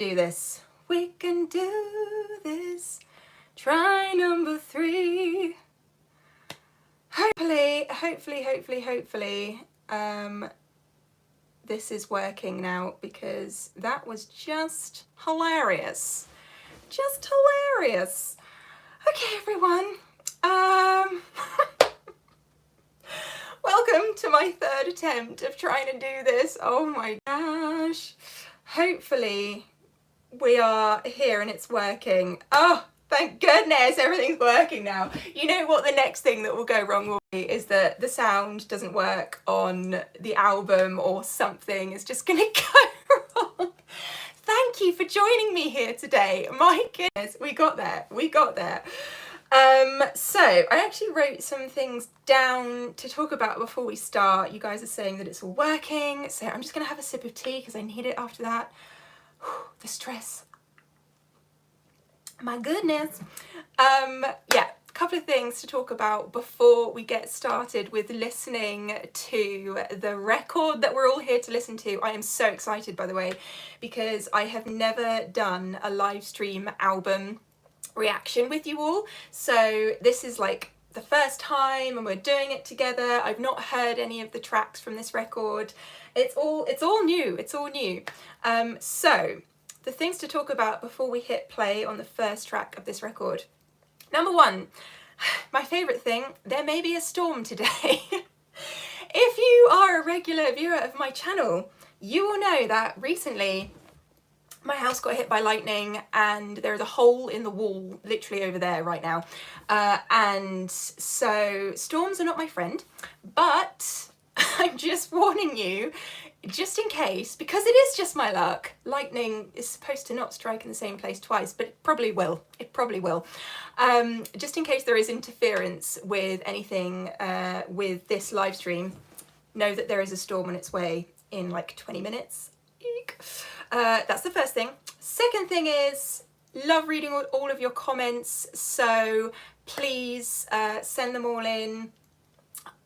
do this. We can do this. Try number 3. Hopefully, this is working now, because that was just hilarious. Just hilarious. Okay, everyone. Welcome to my 3rd attempt of trying to do this. Oh my gosh. Hopefully we are here and it's working. Oh, thank goodness everything's working now. You know what the next thing that will go wrong will be is that the sound doesn't work on the album or something is just gonna go wrong. Thank you for joining me here today. My goodness, we got there. So I actually wrote some things down to talk about before we start. You guys are saying that it's all working, so I'm just gonna have a sip of tea because I need it after that. The stress. My goodness. Yeah, a couple of things to talk about before we get started with listening to the record that we're all here to listen to. I am so excited, by the way, because I have never done a live stream album reaction with you all, so this is like the first time and we're doing it together. I've not heard any of the tracks from this record. It's all new. So the things to talk about before we hit play on the first track of this record. Number 1, my favourite thing, there may be a storm today. If you are a regular viewer of my channel, you will know that recently my house got hit by lightning and there's a hole in the wall literally over there right now. And so storms are not my friend, but I'm just warning you, just in case, because it is just my luck. Lightning is supposed to not strike in the same place twice, but it probably will. Just in case there is interference with anything with this live stream, know that there is a storm on its way in like 20 minutes. Eek. That's the first thing. Second thing is, love reading all of your comments, so please send them all in.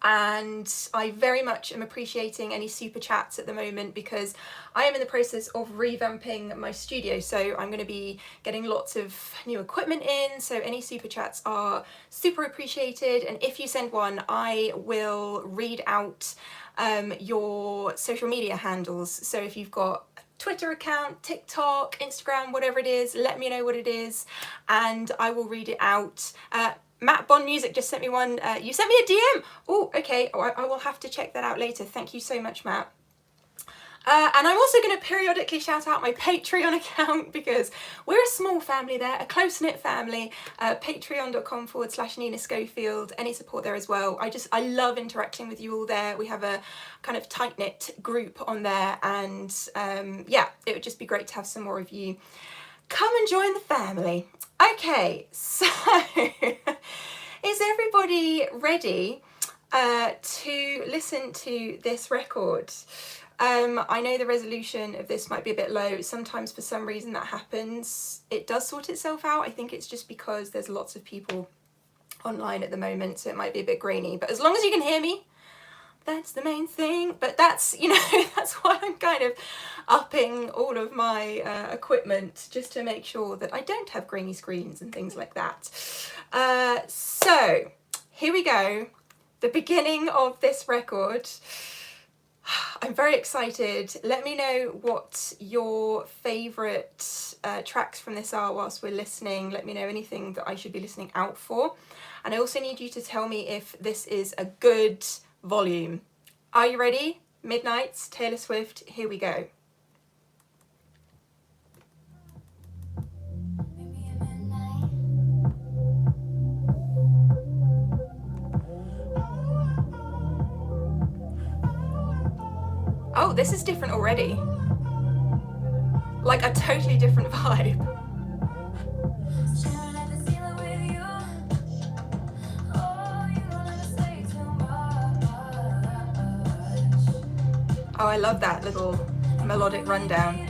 And I very much am appreciating any super chats at the moment, because I am in the process of revamping my studio, so I'm going to be getting lots of new equipment in, so any super chats are super appreciated. And if you send one, I will read out your social media handles. So if you've got a Twitter account, TikTok, Instagram, whatever it is, let me know what it is and I will read it out. Matt Bond Music just sent me one. You sent me a DM. Oh, okay. Oh, I will have to check that out later. Thank you so much, Matt. And I'm also going to periodically shout out my Patreon account, because we're a small family there, a close-knit family. Patreon.com/Nina Schofield. Any support there as well. I love interacting with you all there. We have a kind of tight-knit group on there, and yeah, it would just be great to have some more of you come and join the family. Okay, so is everybody ready to listen to this record? I know the resolution of this might be a bit low. Sometimes for some reason that happens. It does sort itself out. I think it's just because there's lots of people online at the moment, so it might be a bit grainy. But as long as you can hear me, that's the main thing. But that's, you know, that's why I'm kind of upping all of my equipment, just to make sure that I don't have grainy screens and things like that. So here we go. The beginning of this record. I'm very excited. Let me know what your favourite tracks from this are whilst we're listening. Let me know anything that I should be listening out for. And I also need you to tell me if this is a good volume. Are you ready? Midnights, Taylor Swift, here we go. Oh, this is different already. Like a totally different vibe. Oh, I love that little melodic rundown.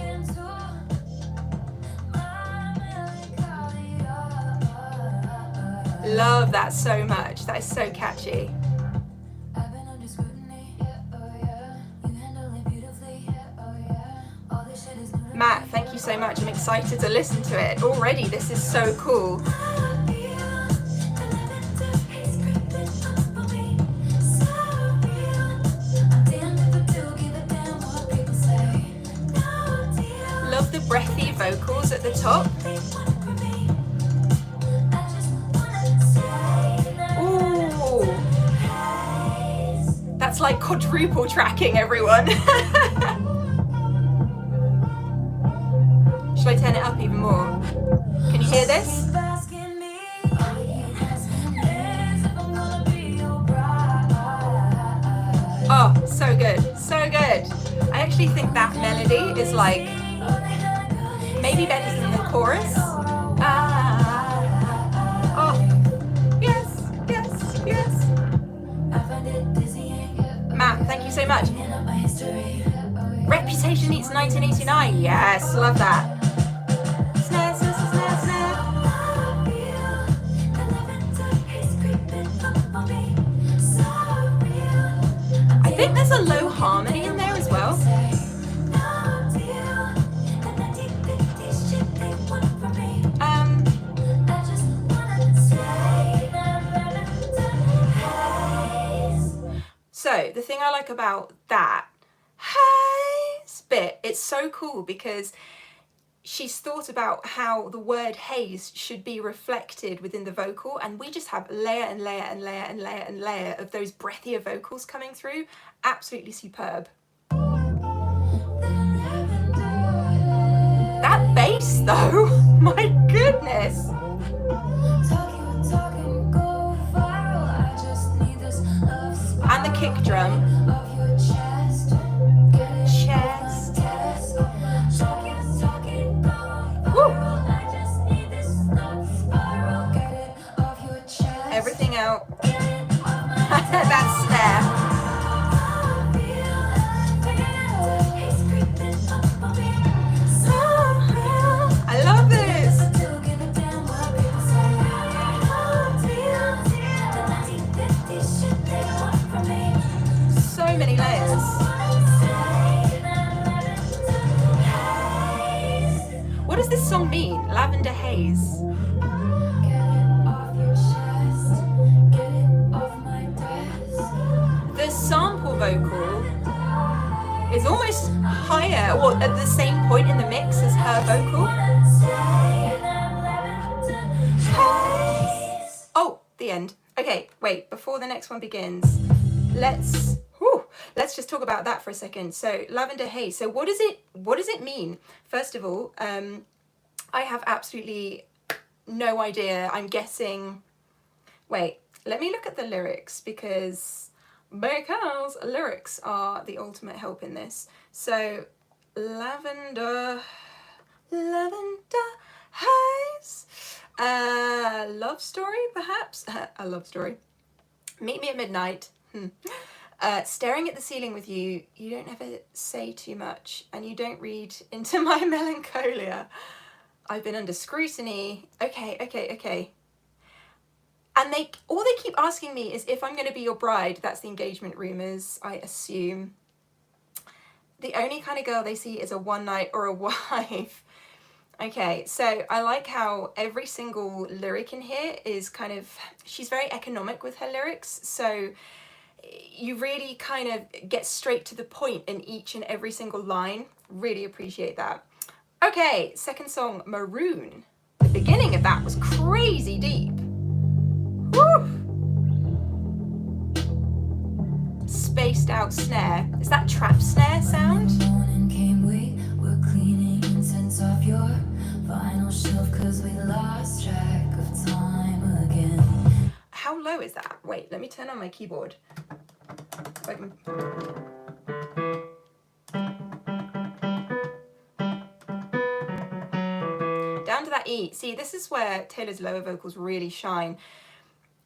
Love that so much. That is so catchy. Matt, thank you so so much. I'm excited to listen to it. Already, this is so cool. Love the breathy vocals at the top. Ooh. That's like quadruple tracking, everyone. Should I turn it up even more? Can you hear this? Oh, so good, so good. I actually think that melody is like maybe better than the chorus. Oh, yes, yes, yes. Matt, thank you so much. Reputation Eats 1989. Yes, love that. Snare, snare, snare, snare. I think there's a low harmony in there as well. So the thing I like about that haze bit, it's so cool because she's thought about how the word haze should be reflected within the vocal, and we just have layer and layer and layer and layer and layer of those breathier vocals coming through. Absolutely superb. That bass though, my goodness. And the kick drum. Chest. Woo. Everything out. That snare. I love this. So many layers. What does this song mean? Lavender Haze. The sample vocal is almost higher, or at the same point in the mix as her vocal. Oh, the end. Okay, wait, before the next one begins, let's just talk about that for a second. So Lavender Haze, so what does it mean? First of all, I have absolutely no idea. I'm guessing, wait, let me look at the lyrics because lyrics are the ultimate help in this. So Lavender Haze, love story perhaps, a love story. Meet me at midnight. Staring at the ceiling with you, you don't ever say too much, and you don't read into my melancholia. I've been under scrutiny. Okay. And all they keep asking me is if I'm going to be your bride. That's the engagement rumours, I assume. The only kind of girl they see is a one night or a wife. Okay, so I like how every single lyric in here is kind of, she's very economic with her lyrics, so you really kind of get straight to the point in each and every single line. Really appreciate that. Okay, second song, Maroon. The beginning of that was crazy deep. Woo! Spaced out snare. Is that trap snare sound? Off your vinyl shelf 'cause we lost track of time again. How low is that? Wait, let me turn on my keyboard. If I can... Down to that E. See, this is where Taylor's lower vocals really shine.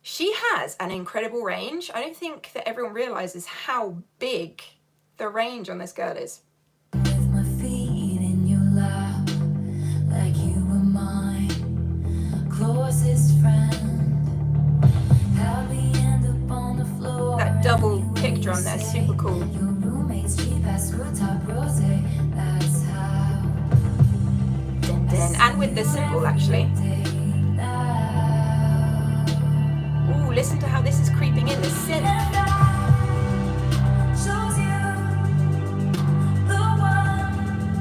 She has an incredible range. I don't think that everyone realizes how big the range on this girl is. That double kick drum there, super cool. and with the cymbal actually. Ooh, listen to how this is creeping in, the synth.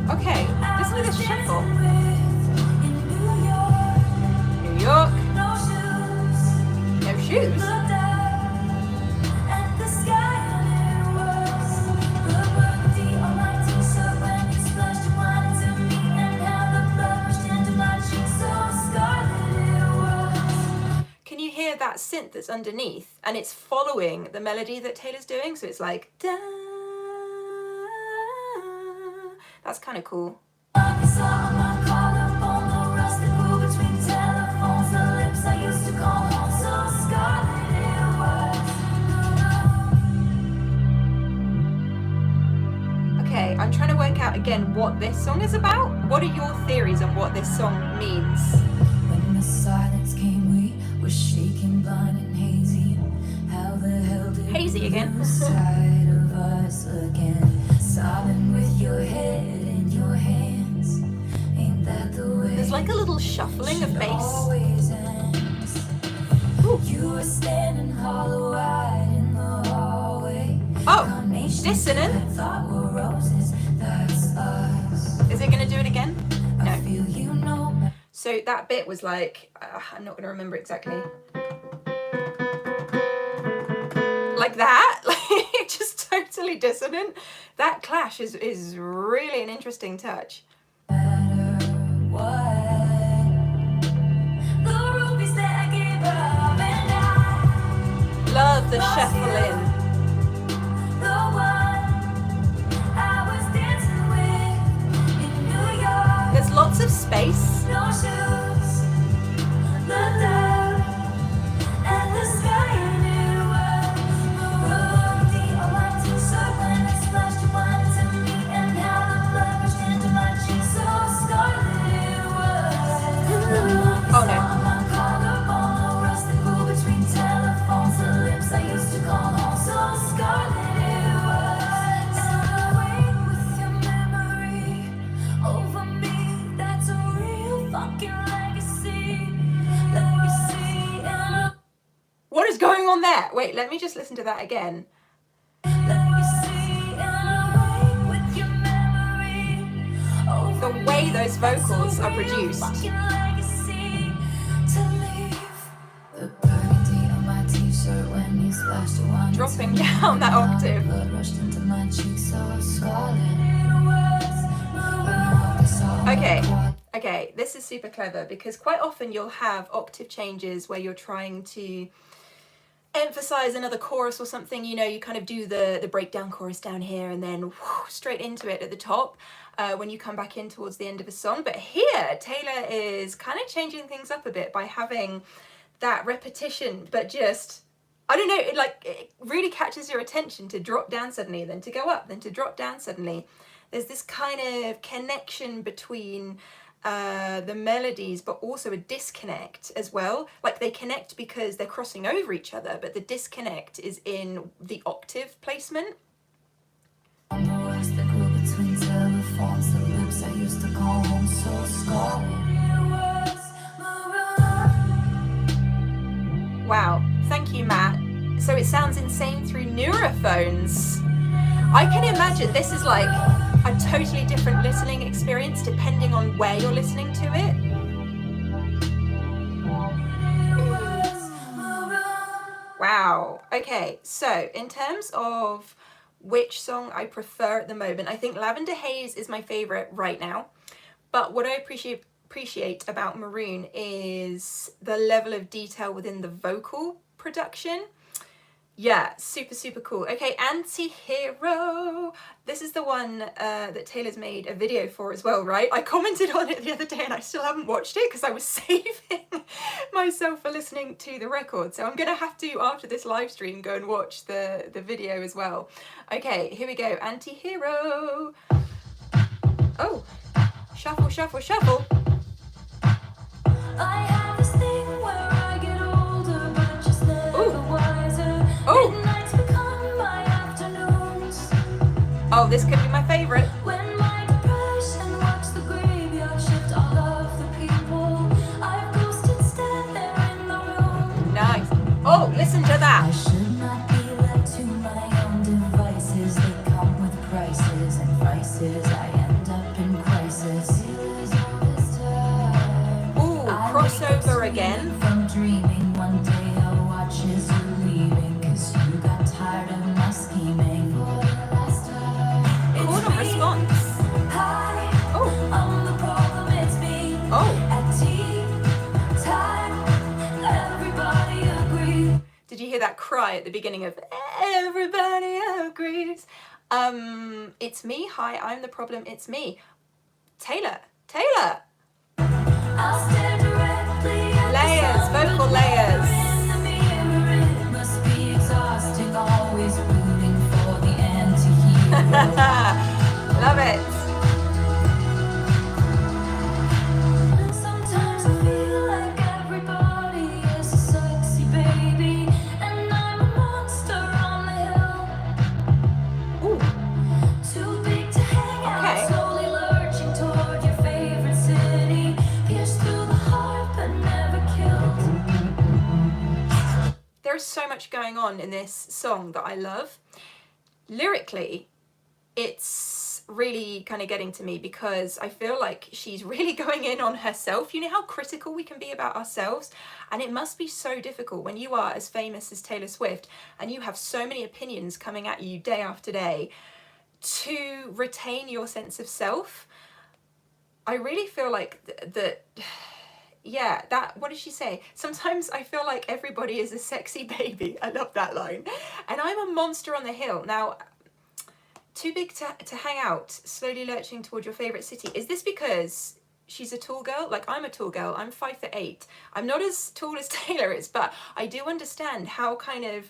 Okay, listen to this shuffle. New York. No shoes. Can you hear that synth that's underneath? And it's following the melody that Taylor's doing, so it's like da. That's kind of cool. Okay, I'm trying to work out again what this song is about. What are your theories on what this song means? When the silence came, we were shaking, blind and hazy. How the hell did Hazy again. side of us again? Sobbing with your head in your hands. Ain't that the way? There's like a little shuffling of bass. Always ends. You were standing hollow-eyed in the hallway. Oh, dissonant. Thought were roses. That's us. Is it going to do it again? I No. feel you know. So that bit was like, I'm not going to remember exactly. Like that, like just totally dissonant. That clash is really an interesting touch. Love the shuffling. There's lots of space. Oh no. What is going on there? Wait, let me just listen to that again. The way those vocals are produced. Dropping down that octave. Okay, this is super clever because quite often you'll have octave changes where you're trying to emphasize another chorus or something, you know, you kind of do the breakdown chorus down here and then straight into it at the top when you come back in towards the end of a song. But here, Taylor is kind of changing things up a bit by having that repetition, but just, I don't know, it really catches your attention to drop down suddenly, then to go up, then to drop down suddenly. There's this kind of connection between the melodies, but also a disconnect as well. Like they connect because they're crossing over each other, but the disconnect is in the octave placement. Wow, thank you, Matt. So it sounds insane through newer phones. I can imagine this is like a totally different listening experience depending on where you're listening to it. Wow. Okay, so in terms of which song I prefer at the moment, I think Lavender Haze is my favorite right now. But what I appreciate about Maroon is the level of detail within the vocal production. Yeah, super, super cool. Okay, Anti-Hero. This is the one that Taylor's made a video for as well, right? I commented on it the other day and I still haven't watched it because I was saving myself for listening to the record. So I'm going to have to, after this live stream, go and watch the video as well. Okay, here we go. Anti-Hero. Oh, shuffle, shuffle, shuffle. I have this thing where I get older, but just never wiser. Midnights become my afternoons. Oh, this could be my favorite. When my depression walks the graveyard shift, all of the Listen to I that. should not be left to my own devices. They come with prices and vices. I end up in crisis. Ooh, crossover again. From dreaming, one day I'll watch as you're leaving, 'cause you got tired of my scheming. Call and response. Hi, Oh, I'm the problem, it's me. oh. At tea time, everybody agrees. Did you hear that cry at the beginning of Everybody Agrees? It's me. Hi, I'm the problem. It's me. Taylor. Taylor. I'll stare directly at Layers, vocal layers. in the mirror. It must be exhausting, always rooting for the anti-hero. Love it. Sometimes I feel like everybody is a sexy baby, and I'm a monster on the hill. Ooh, Too big to hang Okay. out, slowly lurching toward your favorite city. Pierced through the heart, but never killed. there's so much going on in this song that I love. Lyrically, it's really kind of getting to me because I feel like she's really going in on herself. You know how critical we can be about ourselves? And it must be so difficult when you are as famous as Taylor Swift and you have so many opinions coming at you day after day to retain your sense of self. I really feel like that. Yeah, that, what did she say? Sometimes I feel like everybody is a sexy baby. I love that line. And I'm a monster on the hill. Now, too big to hang out, slowly lurching toward your favourite city. Is this because she's a tall girl? Like, I'm a tall girl. I'm 5'8". I'm not as tall as Taylor is, but I do understand how kind of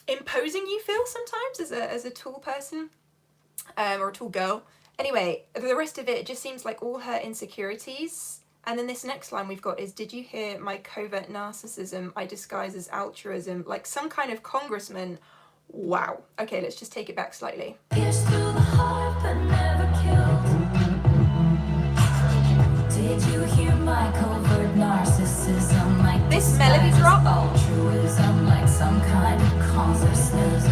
imposing you feel sometimes as a tall person, or a tall girl. Anyway, the rest of it just seems like all her insecurities. And then this next line we've got is, did you hear my covert narcissism I disguise as altruism? Like some kind of congressman. Wow. Okay, let's just take it back slightly. Pierced through the heart, but never killed. Did you hear my covert narcissism? Like This melody drop. altruism, like some kind of consciousness.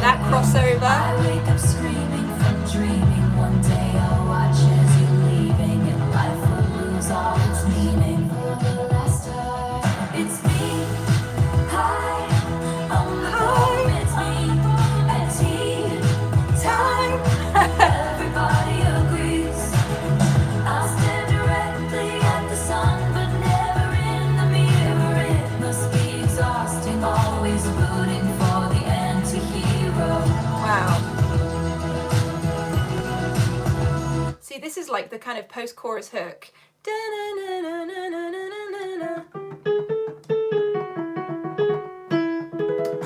That crossover. I wake up screaming from dreaming. One day I'll watch as you're leaving, and life will lose all its meaning. For the last time, it's me. Hi, I'm the problem, it's me. At tea time, everybody agrees. I'll stare directly at the sun, but never in the mirror. It must be exhausting, always rooting for the anti-hero. Wow. See, this is like the kind of post-chorus hook. Da-na-na-na-na-na-na-na-na.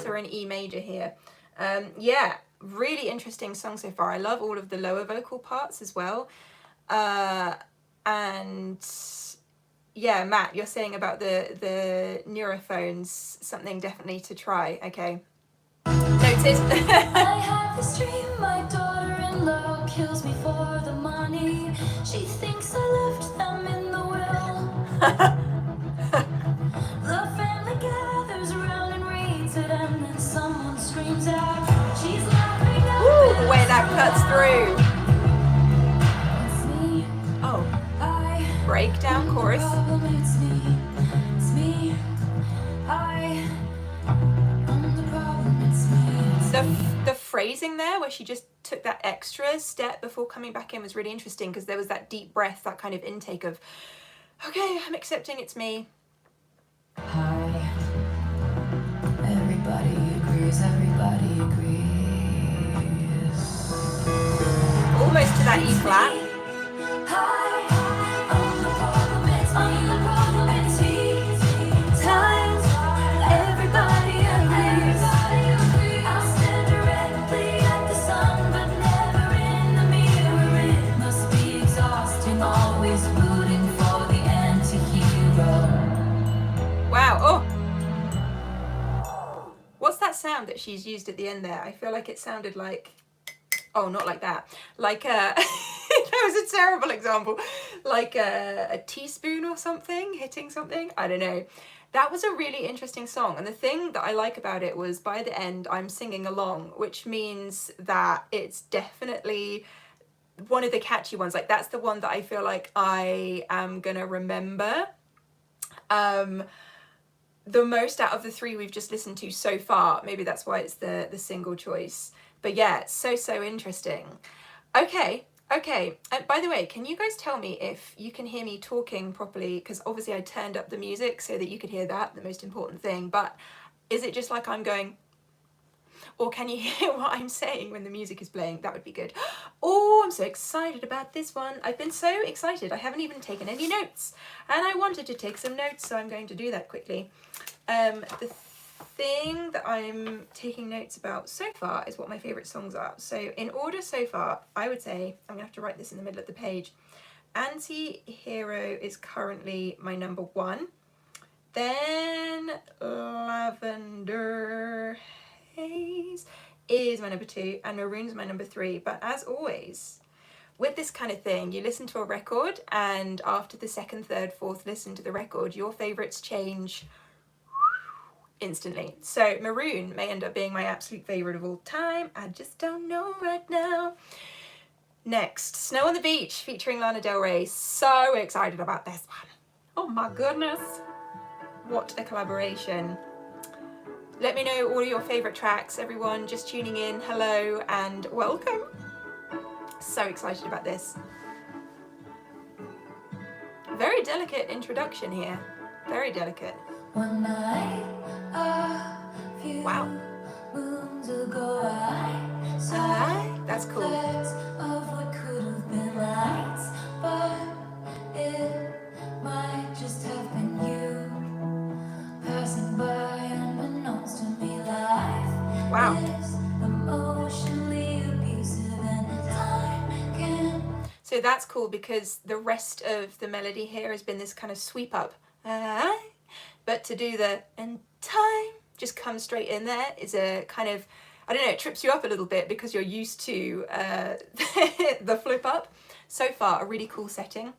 So we're in E major here. Yeah, really interesting song so far. I love all of the lower vocal parts as well. And yeah, Matt, you're saying about the neurophones, something definitely to try. Okay. Noted. I have this dream, my daughter-in-law kills me for the money. She thinks I left them in the will. The family gathers around and reads it, and then someone screams out, she's laughing up. Woo, the way that cuts through. It's me. Oh, I breakdown chorus. problem, it's me. It's me. I'm the problem, it's me. The phrasing there where she just took that extra step before coming back in was really interesting because there was that deep breath, that kind of intake of, okay, I'm accepting it's me. Hi. Everybody agrees, everybody agrees. Almost to that E flat. Hi. I'm the problem, it's me. I'm the problem, it's me. Times, everybody agrees. I'll stare directly at the sun, but never in the mirror. It must be exhausting, always rooting for the anti-hero. Wow. Oh. What's that sound that she's used at the end there? I feel like it sounded like, oh, not like that. Like that was a terrible example. Like a teaspoon or something hitting something. I don't know. That was a really interesting song, and the thing that I like about it was by the end I'm singing along, which means that it's definitely one of the catchy ones. Like, that's the one that I feel like I am gonna remember the most out of the three we've just listened to so far. Maybe that's why it's the single choice. But yeah, so interesting. Okay. And by the way, can you guys tell me if you can hear me talking properly? Because obviously I turned up the music so that you could hear that, the most important thing. But is it just like I'm going, or can you hear what I'm saying when the music is playing? That would be good. Oh, I'm so excited about this one. I've been so excited. I haven't even taken any notes. And I wanted to take some notes, so I'm going to do that quickly. The thing that I'm taking notes about so far is what my favourite songs are. So in order so far, I would say, I'm going to have to write this in the middle of the page. Anti-Hero is currently my number 1. Then Lavender Haze is my number 2, and Maroon's my number 3. But as always, with this kind of thing, you listen to a record, and after the second, third, fourth listen to the record, your favourites change instantly. So Maroon may end up being my absolute favourite of all time. I just don't know right now. Next, Snow on the Beach featuring Lana Del Rey. So excited about this one. Oh my goodness. What a collaboration. Let me know all your favourite tracks, everyone just tuning in. Hello and welcome. So excited about this. Very delicate introduction here. Very delicate. One night, wow. Moons ago, I that's cool. Of what could have been lights, but it might just have been you passing by unbeknownst to me. Life wow. is emotionally abusive, and time can. So that's cool because the rest of the melody here has been this kind of sweep up. But to do the and time just come straight in there is a kind of, I don't know, it trips you up a little bit because you're used to the flip up. So far, a really cool setting.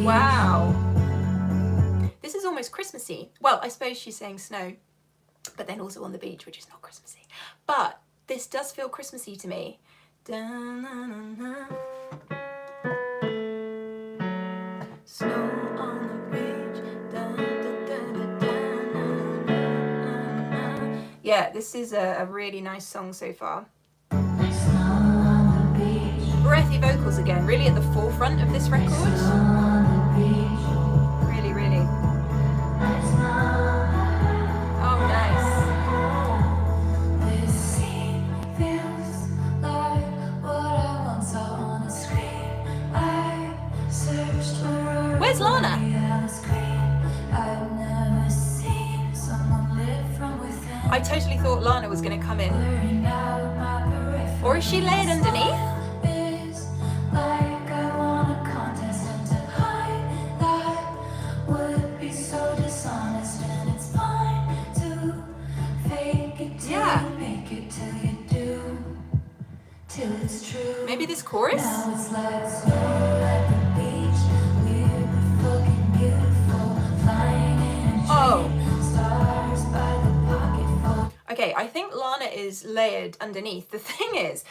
Wow. This is almost Christmassy. Well, I suppose she's saying snow, but then also on the beach, which is not Christmassy. But this does feel Christmassy to me. Snow on the beach. Yeah, this is a really nice song so far. Breathy vocals again, really at the forefront of this record. Really, really. Oh, nice. This scene feels like what I once saw on a screen. I searched for. Where's Lana? I've never seen someone live from within. I totally thought Lana was going to come in. Or is she laid underneath? Maybe this chorus? Oh. Okay, I think Lana is layered underneath. The thing is,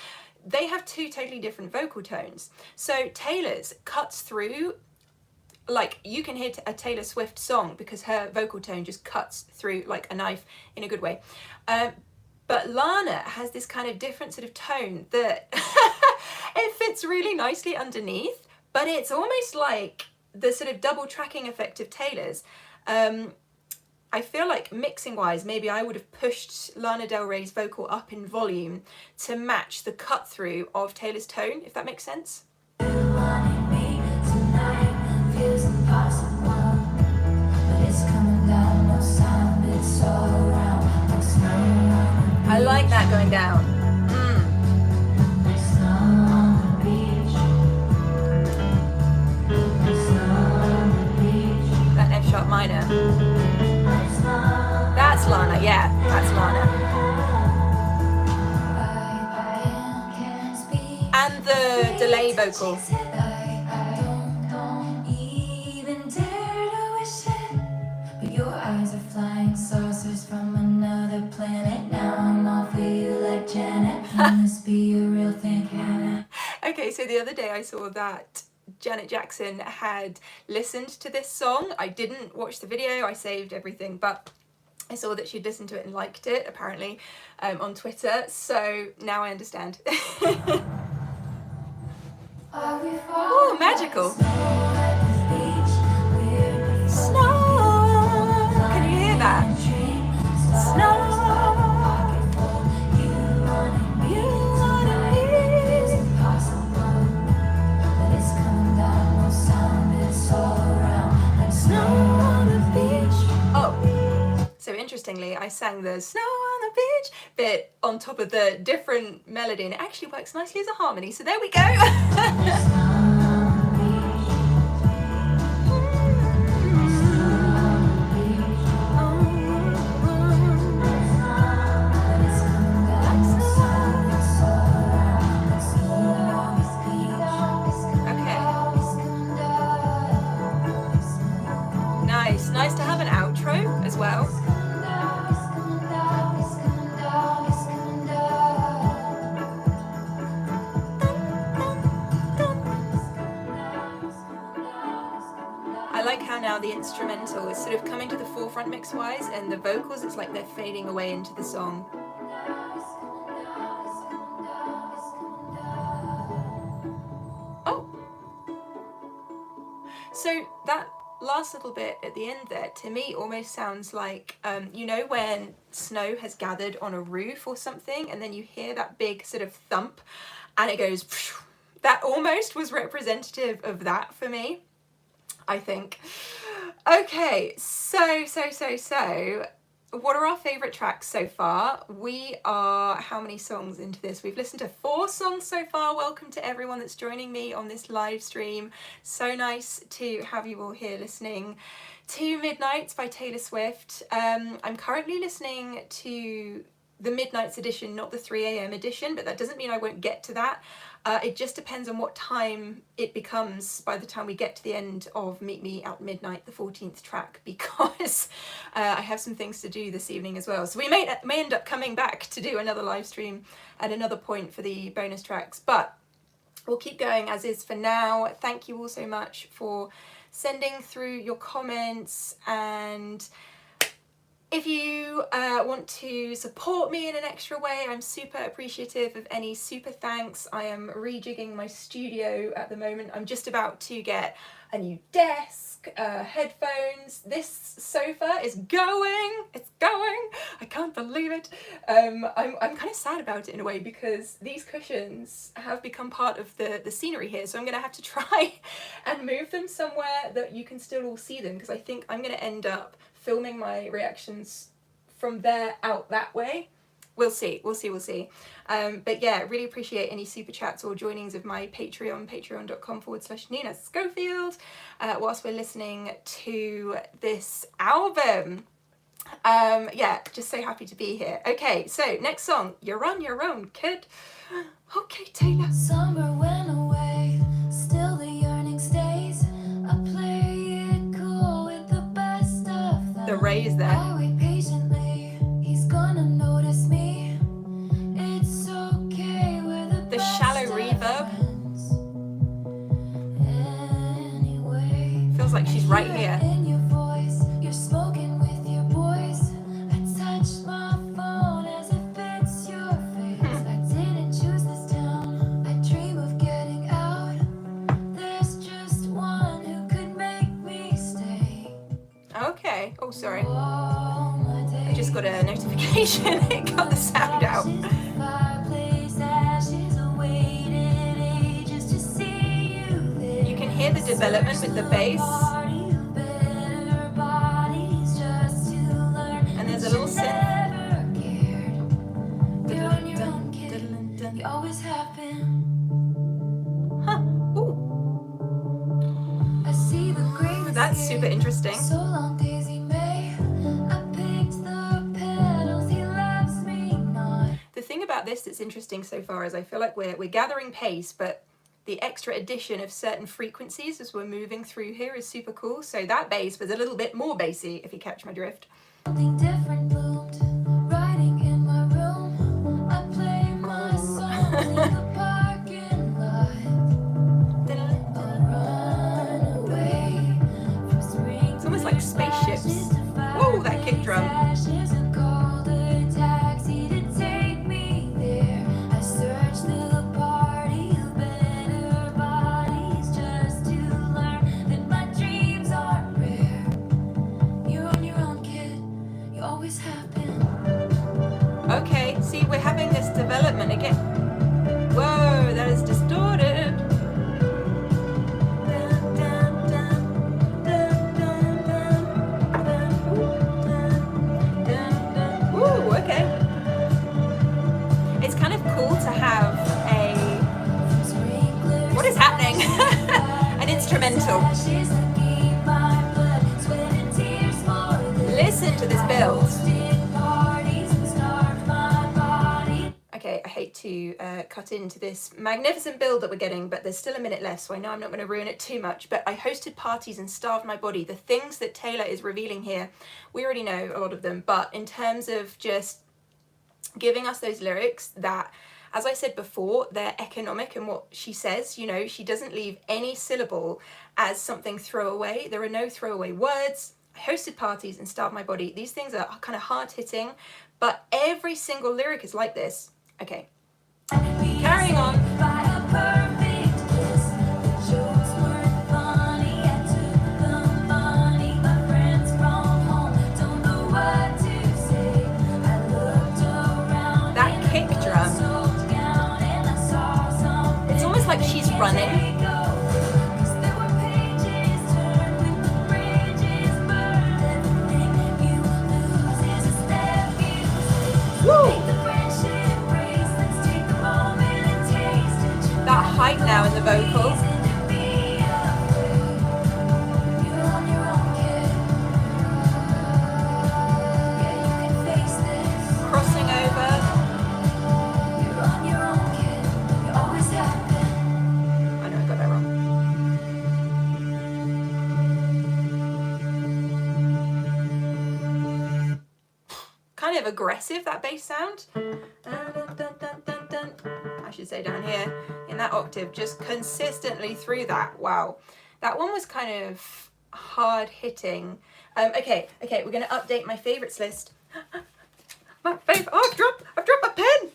they have two totally different vocal tones. So Taylor's cuts through, like you can hear a Taylor Swift song because her vocal tone just cuts through like a knife in a good way. But Lana has this kind of different sort of tone that it fits really nicely underneath, but it's almost like the sort of double tracking effect of Taylor's. I feel like mixing wise, maybe I would have pushed Lana Del Rey's vocal up in volume to match the cut through of Taylor's tone, if that makes sense. Wow. going down. That F sharp minor. That's Lana, yeah, that's Lana. And the delay vocal. Your eyes are flying saucers from another planet. Now I'm all for you like Janet. Can this be a real thing, Hannah? Okay, so the other day I saw that Janet Jackson had listened to this song. I didn't watch the video, I saved everything, but I saw that she'd listened to it and liked it, apparently, on Twitter, so now I understand. Oh, magical. Snow! Can you hear that? Snow! Oh, so interestingly, I sang the snow on the beach bit on top of the different melody, and it actually works nicely as a harmony, so there we go. Nice to have an outro as well. I like how now the instrumental is sort of coming to the forefront mix-wise, and the vocals, it's like they're fading away into the song. Oh! So that last little bit at the end there, to me, almost sounds like, you know, when snow has gathered on a roof or something, and then you hear that big sort of thump, and it goes, phew. That almost was representative of that for me, I think. Okay, so, what are our favourite tracks so far? We are how many songs into this? We've listened to 4 songs so far. Welcome to everyone that's joining me on this live stream. So nice to have you all here listening to Midnights by Taylor Swift. I'm currently listening to the Midnights edition, not the 3 a.m. edition, but that doesn't mean I won't get to that. It just depends on what time it becomes by the time we get to the end of Meet Me at Midnight, the 14th track, because I have some things to do this evening as well. So we may end up coming back to do another live stream at another point for the bonus tracks, but we'll keep going as is for now. Thank you all so much for sending through your comments, and if you want to support me in an extra way, I'm super appreciative of any super thanks. I am rejigging my studio at the moment. I'm just about to get a new desk, headphones. This sofa is going. It's going. I can't believe it. I'm kind of sad about it in a way, because these cushions have become part of the scenery here. So I'm going to have to try and move them somewhere that you can still all see them, because I think I'm going to end up filming my reactions from there out that way. We'll see. But yeah, really appreciate any super chats or joinings of my Patreon, patreon.com/Nina Schofield, whilst we're listening to this album. Yeah, just so happy to be here. Okay, so next song, You're on Your Own, Kid. Okay, Taylor. Summer went away, still the yearning stays. I play it cool with the best of them. The raise there. I wait patiently, he's gonna notice me. It's okay, we're the best shallow of reverb. friends. Anyway, Feels like she's right here. in your voice, you're smoking with your boys. I touch my phone as if it's your face. I didn't choose this town, I dream of getting out. There's just one who could make me stay. Okay. Oh, sorry. All my I just got a notification. It got the sound out. You can hear the development with the bass. And there's a little synth. That's super interesting. So long, Daisy May. I picked the petals. He loves me not. The thing about this that's interesting so far is I feel like we're gathering pace, but the extra addition of certain frequencies as we're moving through here is super cool. So that bass was a little bit more bassy, if you catch my drift. Something different bloomed, writing in my room. I play my songs in the parking lot. I'll run away from spring. It's almost like spaceships. Whoa, that kick drum. Okay, see, we're having this development again. Whoa, that is distorted. Ooh, okay. It's kind of cool to have a... What is happening? An instrumental. Listen to this build. Okay, I hate to cut into this magnificent build that we're getting, but there's still a minute left, so I know I'm not going to ruin it too much. But I hosted parties and starved my body. The things that Taylor is revealing here, we already know a lot of them, but in terms of just giving us those lyrics that, as I said before, they're economic in what she says. You know, she doesn't leave any syllable as something throwaway. There are no throwaway words. I hosted parties and starved my body. These things are kind of hard-hitting, but every single lyric is like this. Okay, carrying on. That kick drum, it's almost like she's running. Woo! That height now in the vocals. Crossing over. I know I got that wrong. Kind of aggressive, that bass sound. I should say down here in that octave, just consistently through that. Wow, that one was kind of hard hitting. Okay, we're gonna update my favorites list. My favorite. Oh, I've dropped my pen.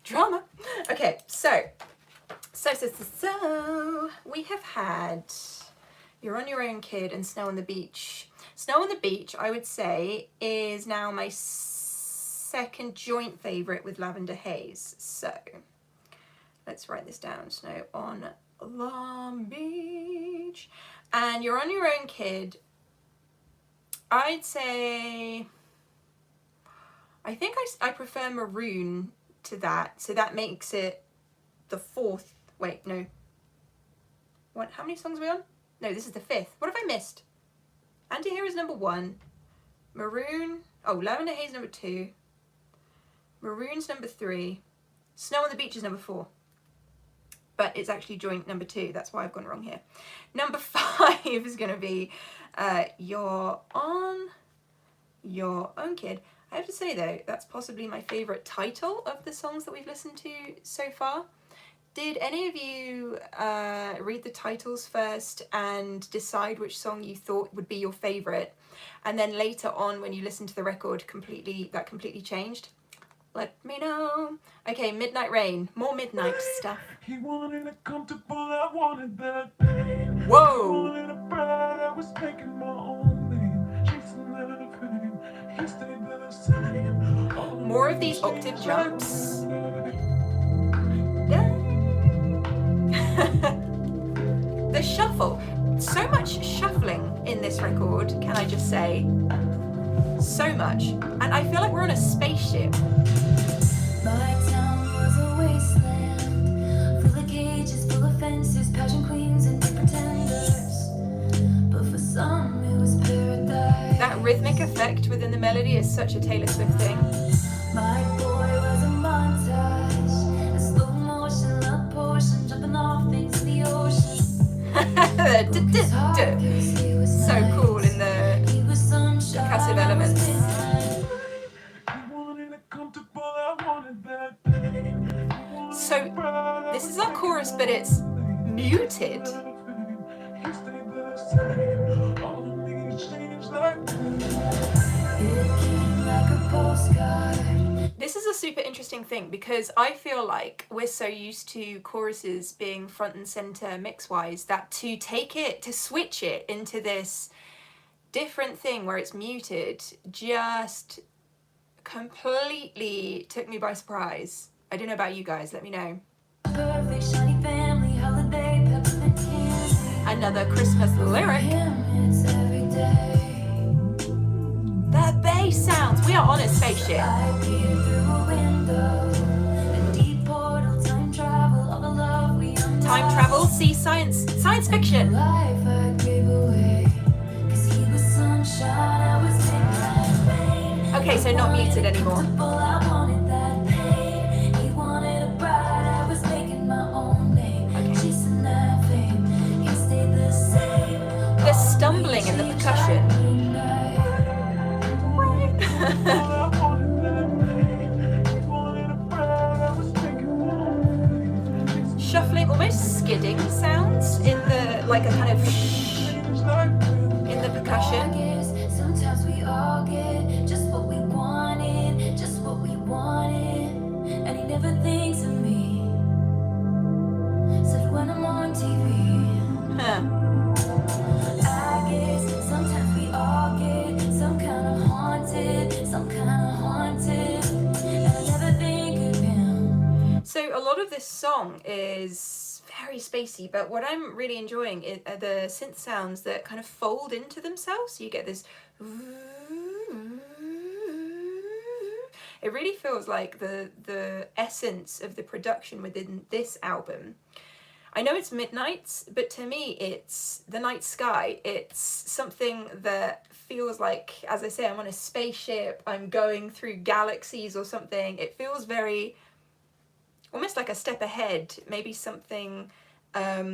Drama. Okay, so we have had You're on Your Own, Kid and Snow on the Beach. Snow on the Beach, I would say, is now my second joint favourite with Lavender Haze. So let's write this down. Snow on the Beach. And You're on Your Own, Kid, I'd say, I think I prefer Maroon to that. So that makes it the fourth. Wait, no. What? How many songs are we on? No, this is the fifth. What have I missed? Anti-Hero is number 1. Maroon. Oh, Lavender Haze number 2. Maroon's number 3. Snow on the Beach is number 4. But it's actually joint number 2. That's why I've gone wrong here. Number 5 is going to be You're on Your Own, Kid. I have to say, though, that's possibly my favourite title of the songs that we've listened to so far. Did any of you read the titles first and decide which song you thought would be your favourite? And then later on, when you listened to the record, that completely changed? Let me know. Okay, Midnight Rain. More Midnight stuff. He wanted it comfortable, I wanted that pain. Whoa! Wanted a bride, I was making my own name. Chasing that fame, he stayed the same. More of these octave jumps. The shuffle. So much shuffling in this record, can I just say? So much. And I feel like we're on a spaceship. My town was a wasteland, full of cages, full of fences, pageant queens and pretenders. effect within the melody is such a Taylor Swift thing. My boy was a montage, a slow motion love potion, jumping off into the ocean. So cool in the He was sunshine, percussive I was elements. midnight. You wanted it comfortable, I wanted that pain. You wanted So it bright, I this was is our making chorus, my but it's own lane. muted. He stayed the same. All of me changed like It came like a postcard. This is a super interesting thing because I feel like we're so used to choruses being front and center mix-wise that to take it, to switch it into this different thing where it's muted just completely took me by surprise. I don't know about you guys, let me know. Perfect shiny family holiday, peppermint candy. Another Christmas lyric. Him, it's every day. The bass sounds. We are on a spaceship. I peered through a window, a deep portal, time travel, all the love we unlocked. Time travel, see science fiction. Life I gave away, 'cause he was sunshine, I was midnight rain. Okay, so not muted anymore. I wanted that pain. He wanted a bride, I was making my own name. Okay. Chasing that fame, he stayed the same. The stumbling and the percussion. Shuffling, almost skidding sounds in the, like a kind of in the I percussion. guess sometimes we all get just what we wanted, just what we wanted. And he never thinks of me. Said when I'm on TV. Huh. I guess sometimes we all get some kind of haunted, some kind of haunted. And I never think of him. So a lot of this song is very spacey, but what I'm really enjoying are the synth sounds that kind of fold into themselves. So you get this. It really feels like the essence of the production within this album. I know it's Midnights, but to me it's the night sky. It's something that feels like, as I say, I'm on a spaceship, I'm going through galaxies or something. It feels very, almost like a step ahead, maybe something a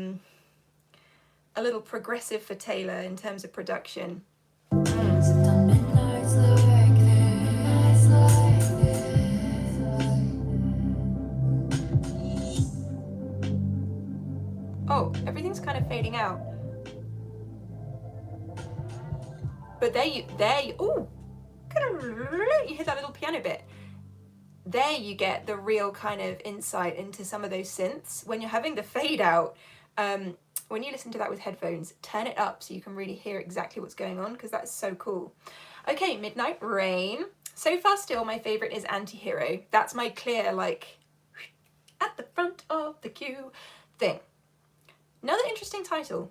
little progressive for Taylor in terms of production. Sometimes midnights like this, like this. Oh, everything's kind of fading out. But there you, ooh, you hear that little piano bit. There you get the real kind of insight into some of those synths. When you're having the fade out, when you listen to that with headphones, turn it up so you can really hear exactly what's going on, because that's so cool. Okay, Midnight Rain. So far still my favorite is Antihero. That's my clear, like, at the front of the queue thing. Another interesting title.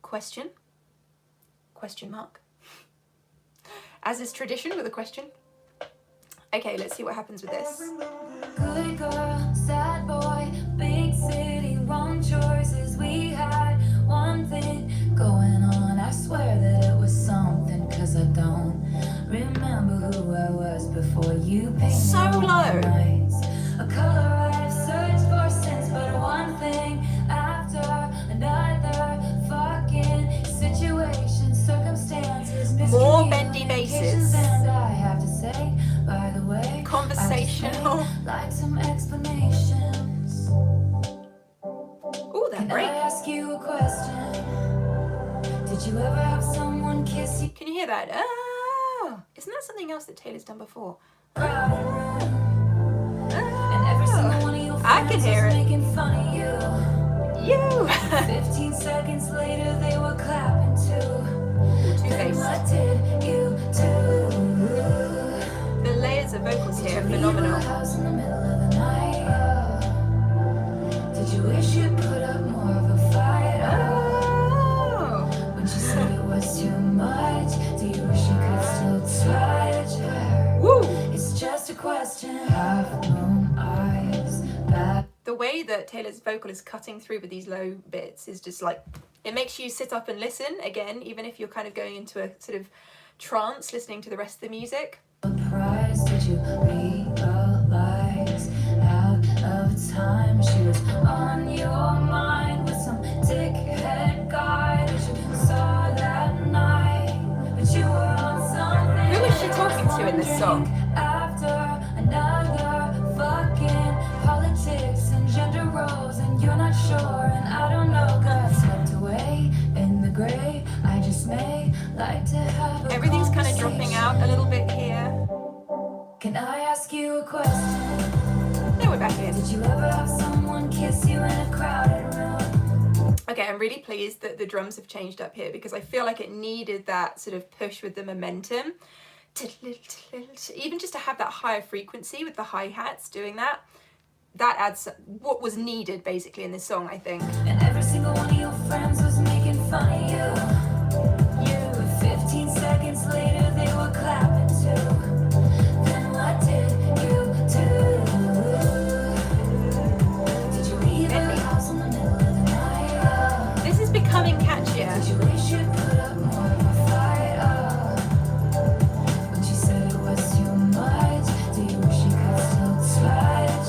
Question? Question mark. As is tradition with a question. Okay, let's see what happens with this. Good girl, sad boy, big city, wrong choices. We had one thing going on. I swear that it was something, 'cause I don't remember who I was before you painted So all my low. nights. A color I've searched for since, but one thing after another. Fucking situation, circumstances, More bendy basses. and I have to say, by the way, Conversational. like some explanations. Ooh, that Can I break. ask you a question? Did you ever have someone kiss you? Can you hear that? Oh, isn't that something else that Taylor's done before? Crowded room, and every single one of your I can friends hear was it. making fun of you. You! 15 seconds later, they were clapping too. Then Two-Face. what did you do? The layers of vocals here are Leave your phenomenal. house in the middle of the night. Oh. Did you wish you'd put up more of a fight? Oh. Oh! When she said it was too much, do you wish you could still touch her? Woo! It's just a question. Half moon eyes, back. The way that Taylor's vocal is cutting through with these low bits is just like, it makes you sit up and listen again, even if you're kind of going into a sort of trance listening to the rest of the music. Surprised, did you realize out of time she was on your mind with some dickhead guy that you saw that night, but you were on something. Who is she talking to in this song? After another fucking politics and gender roles, and you're not sure, and I don't know, got swept away in the gray. I just may like to have a Everything's kind of dropping out a little bit here. Can I ask you a question? There we're back in. Did you ever have someone kiss you in a crowded room? Okay, I'm really pleased that the drums have changed up here because I feel like it needed that sort of push with the momentum. Even just to have that higher frequency with the hi-hats doing that adds what was needed basically in this song, I think. And every single one of your friends was making fun of you. But 15 seconds later they were clapping too. Then what did you do? Did you leave the house in the middle of the night? This is becoming catchier. Did you wish you'd put up more of a fight? When she said it was too much, do you wish you could still touch?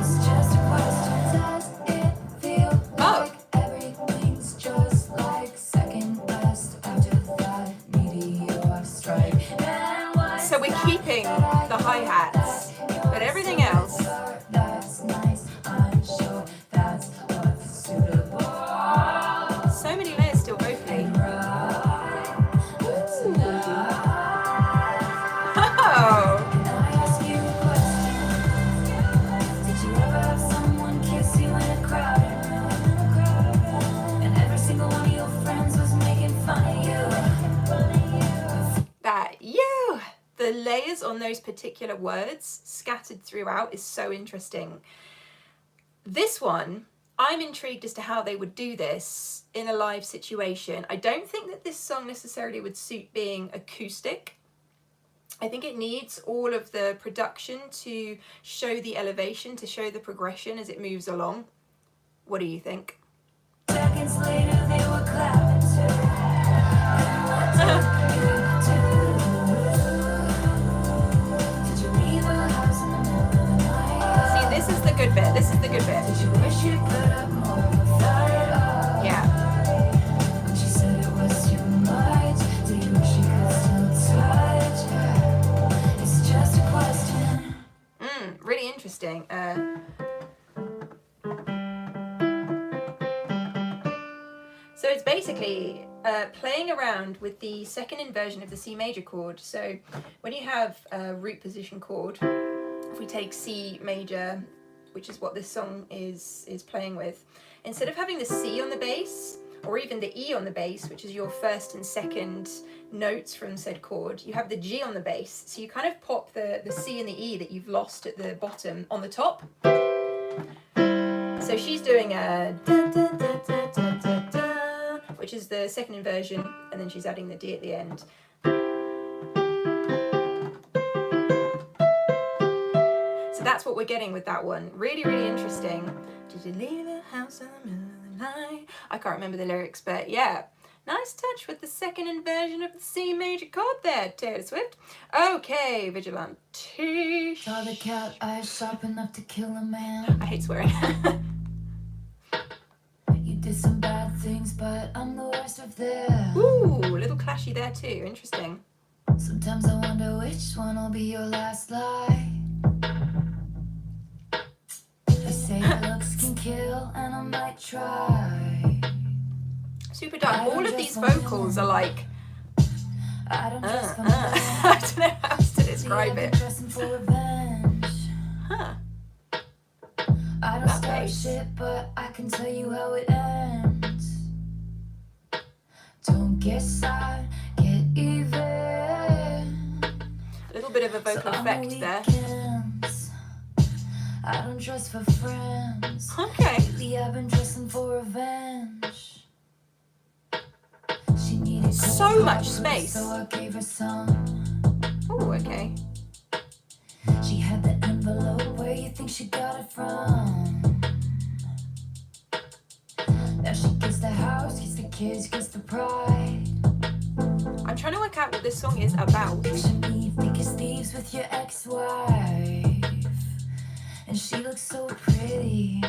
It's just a question. Does it feel like everything's just like second best after that meteor strike? And what's So we're keeping the hi-hats, but everything else. that's nice, I'm sure that's what's suitable. So many layers still vocally. Oh, Can I ask you a question? Did you ever have someone kiss you in a crowded room? And every single one of your friends was making fun of you. that the layers on those particular words scattered throughout is so interesting. This one, I'm intrigued as to how they would do this in a live situation. I don't think that this song necessarily would suit being acoustic. I think it needs all of the production to show the elevation, to show the progression as it moves along. What do you think? Seconds later they were clapping too. Did you leave the house in the middle of the night? See, this is the good bit. This is the good bit. Did you wish you put up more of a fight? Yeah. When she said it was too much, do you wish you could still touch? It's just a question. Really interesting. So it's basically playing around with the second inversion of the C major chord. So when you have a root position chord, if we take C major, which is what this song is playing with, instead of having the C on the bass, or even the E on the bass, which is your first and second notes from said chord, you have the G on the bass. So you kind of pop the C and the E that you've lost at the bottom on the top. So she's doing a da, da, da, da, da, da, da, which is the second inversion, and then she's adding the D at the end. So that's what we're getting with that one. Really, really interesting. Did you leave the house in the middle of the night? I can't remember the lyrics, but yeah. Nice touch with the second inversion of the C major chord there, Taylor Swift. Okay, Vigilante. Saw the cat eyes sharp enough to kill a man. I hate swearing. You did some bad things, but I'm the worst of them. Ooh, a little clashy there too. Interesting. Sometimes I wonder which one will be your last lie. They say looks can kill, and I might try. Super dark. All of these vocals are like, I don't dress for I don't know how else to describe it. dressing for revenge. Huh. I don't That start bass. shit, but I can tell you how it ends. Don't get sad, get even. A little bit of a vocal effect there. Weekends, I don't dress for friends. Okay. Lately I've been dressing for revenge. She needed So much space. so I gave her some. Oh, okay. She had the envelope, where you think she got it from? Now she gets the house, gets the kids, gets the pride. I'm trying to work work out what this song is about. Picture me thick thieves with your ex-wife, and she looks so pretty,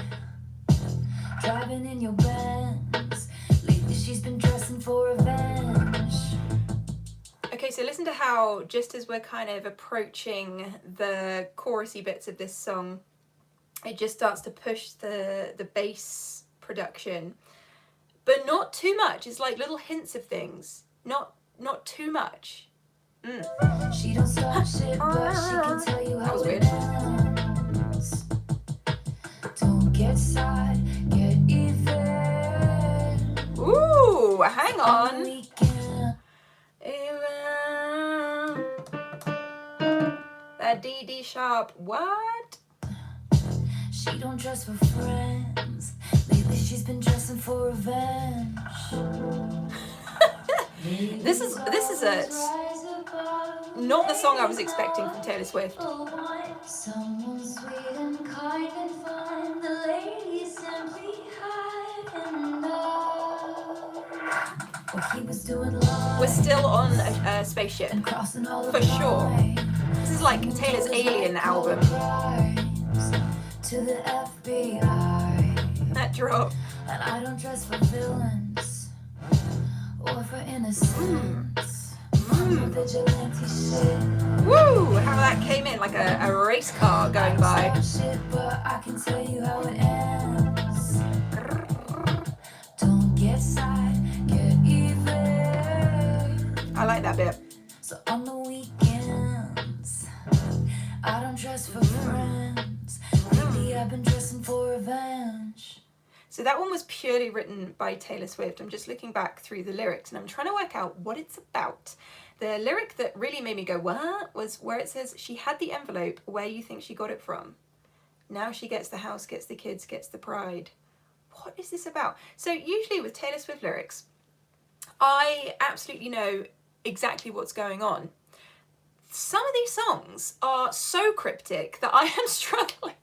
driving in your Benz. Lately she's been dressing for revenge. Okay, so listen to how, just as we're kind of approaching the chorusy bits of this song, it just starts to push the bass production, but not too much. It's like little hints of things, not too much. She don't start shit, but she can tell you That how was it weird. ends. Don't get sad, get even. Ooh, hang On the on. weekend, Even that D sharp. What? she don't dress for friends. Lately she's been dressing for revenge. This is not the song I was expecting from Taylor Swift. Someone sweet and kind and fine. The lady simply had enough. What he was doing live We're still on a spaceship, and crossing all the for sure. lines. This is like Taylor's Alien album. To the FBI. That drop. And I don't dress for villains or for innocence. I'm vigilante shit. Woo! How that came in like a race car going by. Shit, but I can tell you how it ends. Don't get sad, get even. I like that bit. So on the weekends, I don't dress for friends. Lately I've been dressing for revenge. So that one was purely written by Taylor Swift. I'm just looking back through the lyrics and I'm trying to work out what it's about. The lyric that really made me go, what? Was where it says, she had the envelope, where you think she got it from? Now she gets the house, gets the kids, gets the pride. What is this about? So usually with Taylor Swift lyrics, I absolutely know exactly what's going on. Some of these songs are so cryptic that I am struggling.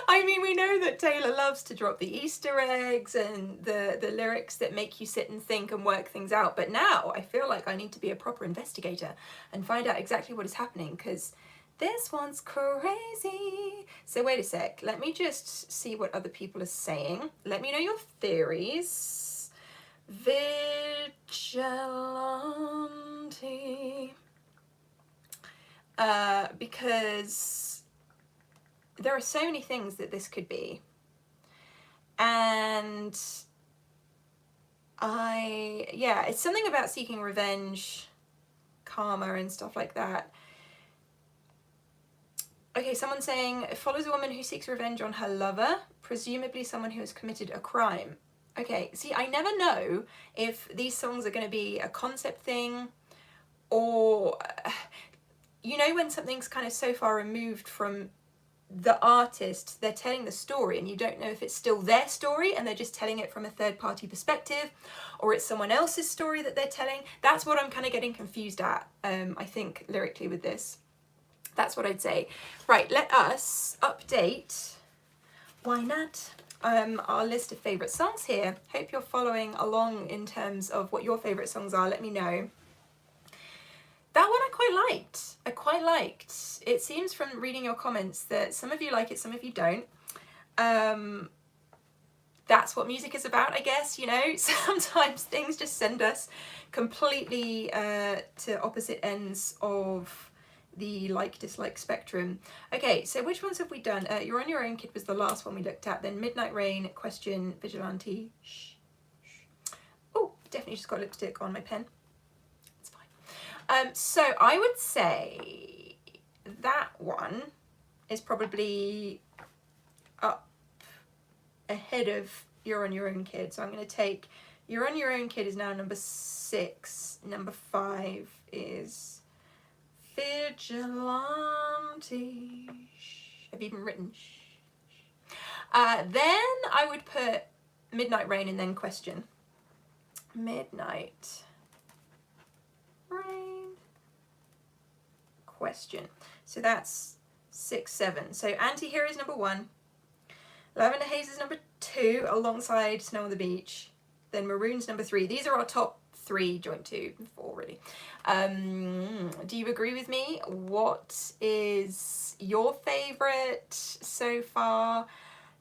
I mean, we know that Taylor loves to drop the Easter eggs and the lyrics that make you sit and think and work things out. But now I feel like I need to be a proper investigator and find out exactly what is happening, because this one's crazy. So wait a sec. Let me just see what other people are saying. Let me know your theories. Vigilante. Because there are so many things that this could be. And it's something about seeking revenge, karma and stuff like that. Okay, someone's saying, it follows a woman who seeks revenge on her lover, presumably someone who has committed a crime. Okay, see, I never know if these songs are going to be a concept thing or, you know, when something's kind of so far removed from the artist, they're telling the story and you don't know if it's still their story and they're just telling it from a third party perspective, or it's someone else's story that they're telling. That's what I'm kind of getting confused at, I think, lyrically with this. That's what I'd say. Right, let us update, why not, our list of favourite songs here. Hope you're following along in terms of what your favourite songs are. Let me know. That one I quite liked. It seems from reading your comments that some of you like it, some of you don't. That's what music is about, I guess, you know. Sometimes things just send us completely to opposite ends of the like-dislike spectrum. Okay, so which ones have we done? You're on Your Own Kid was the last one we looked at. Then Midnight Rain, Question, Vigilante. Oh, definitely just got lipstick on my pen. So I would say that one is probably up ahead of You're on Your Own Kid. So I'm going to take You're on Your Own Kid is now number 6. Number 5 is Vigilante. I've even written. Then I would put Midnight Rain and then Question. Midnight Rain. Question. So that's 6, 7. So Anti-Hero is number 1. Lavender Haze is number 2 alongside Snow on the Beach. Then Maroon's number 3. These are our top 3, joint 2, 4 really. Do you agree with me? What is your favourite so far?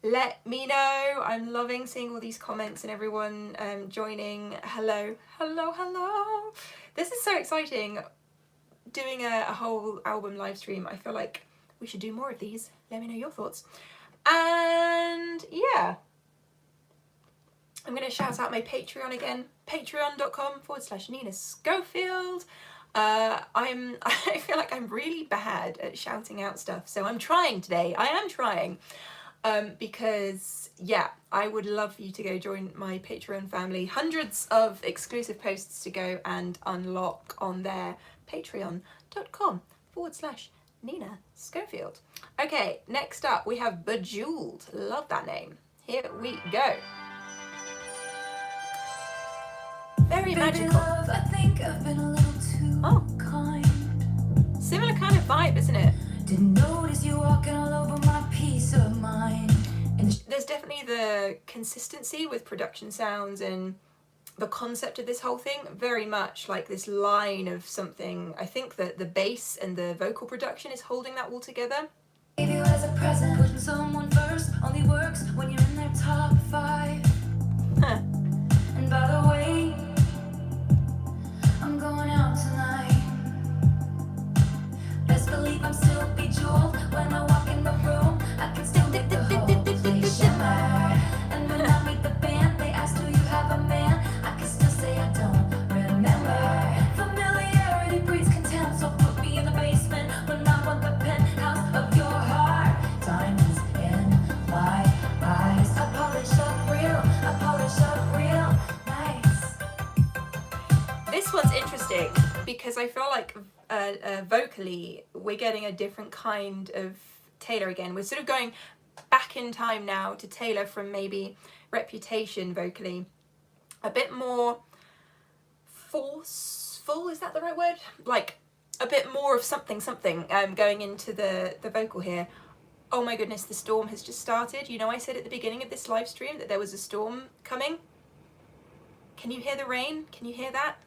Let me know. I'm loving seeing all these comments and everyone joining. Hello, hello, hello. This is so exciting. Doing a whole album live stream. I feel like we should do more of these. Let me know your thoughts. And yeah, I'm going to shout out my Patreon again. Patreon.com/Nina Schofield. I feel like I'm really bad at shouting out stuff. So I'm trying today. I am trying. Because yeah, I would love for you to go join my Patreon family. Hundreds of exclusive posts to go and unlock on there. Patreon.com/Nina Schofield. Okay, next up we have Bejeweled. Love that name. Here we go. Very magical. Love, I think I've been a little too kind. Similar kind of vibe, isn't it? Didn't notice you walking all over my peace of mind. And there's definitely the consistency with production sounds and the concept of this whole thing, very much like this line of something. I think that the bass and the vocal production is holding that all together. gave you as a present. Putting someone first only works when you're in their top 5. Huh. And by the way, I'm going out tonight. Best believe I'm still bejeweled when I walk in the room. I can still make the whole place shimmer. And when I meet the band, they ask, do you have a man? I can still say I don't remember. Familiarity breeds contempt, so put me in the basement when I want the penthouse of your heart. Diamonds in my eyes. I polish up real nice. This one's interesting because I feel like vocally we're getting a different kind of Taylor again. We're sort of going back in time now to Taylor from maybe Reputation vocally. A bit more forceful, is that the right word? Like a bit more of something going into the vocal here. Oh my goodness, the storm has just started. You know, I said at the beginning of this live stream that there was a storm coming. Can you hear the rain? Can you hear that?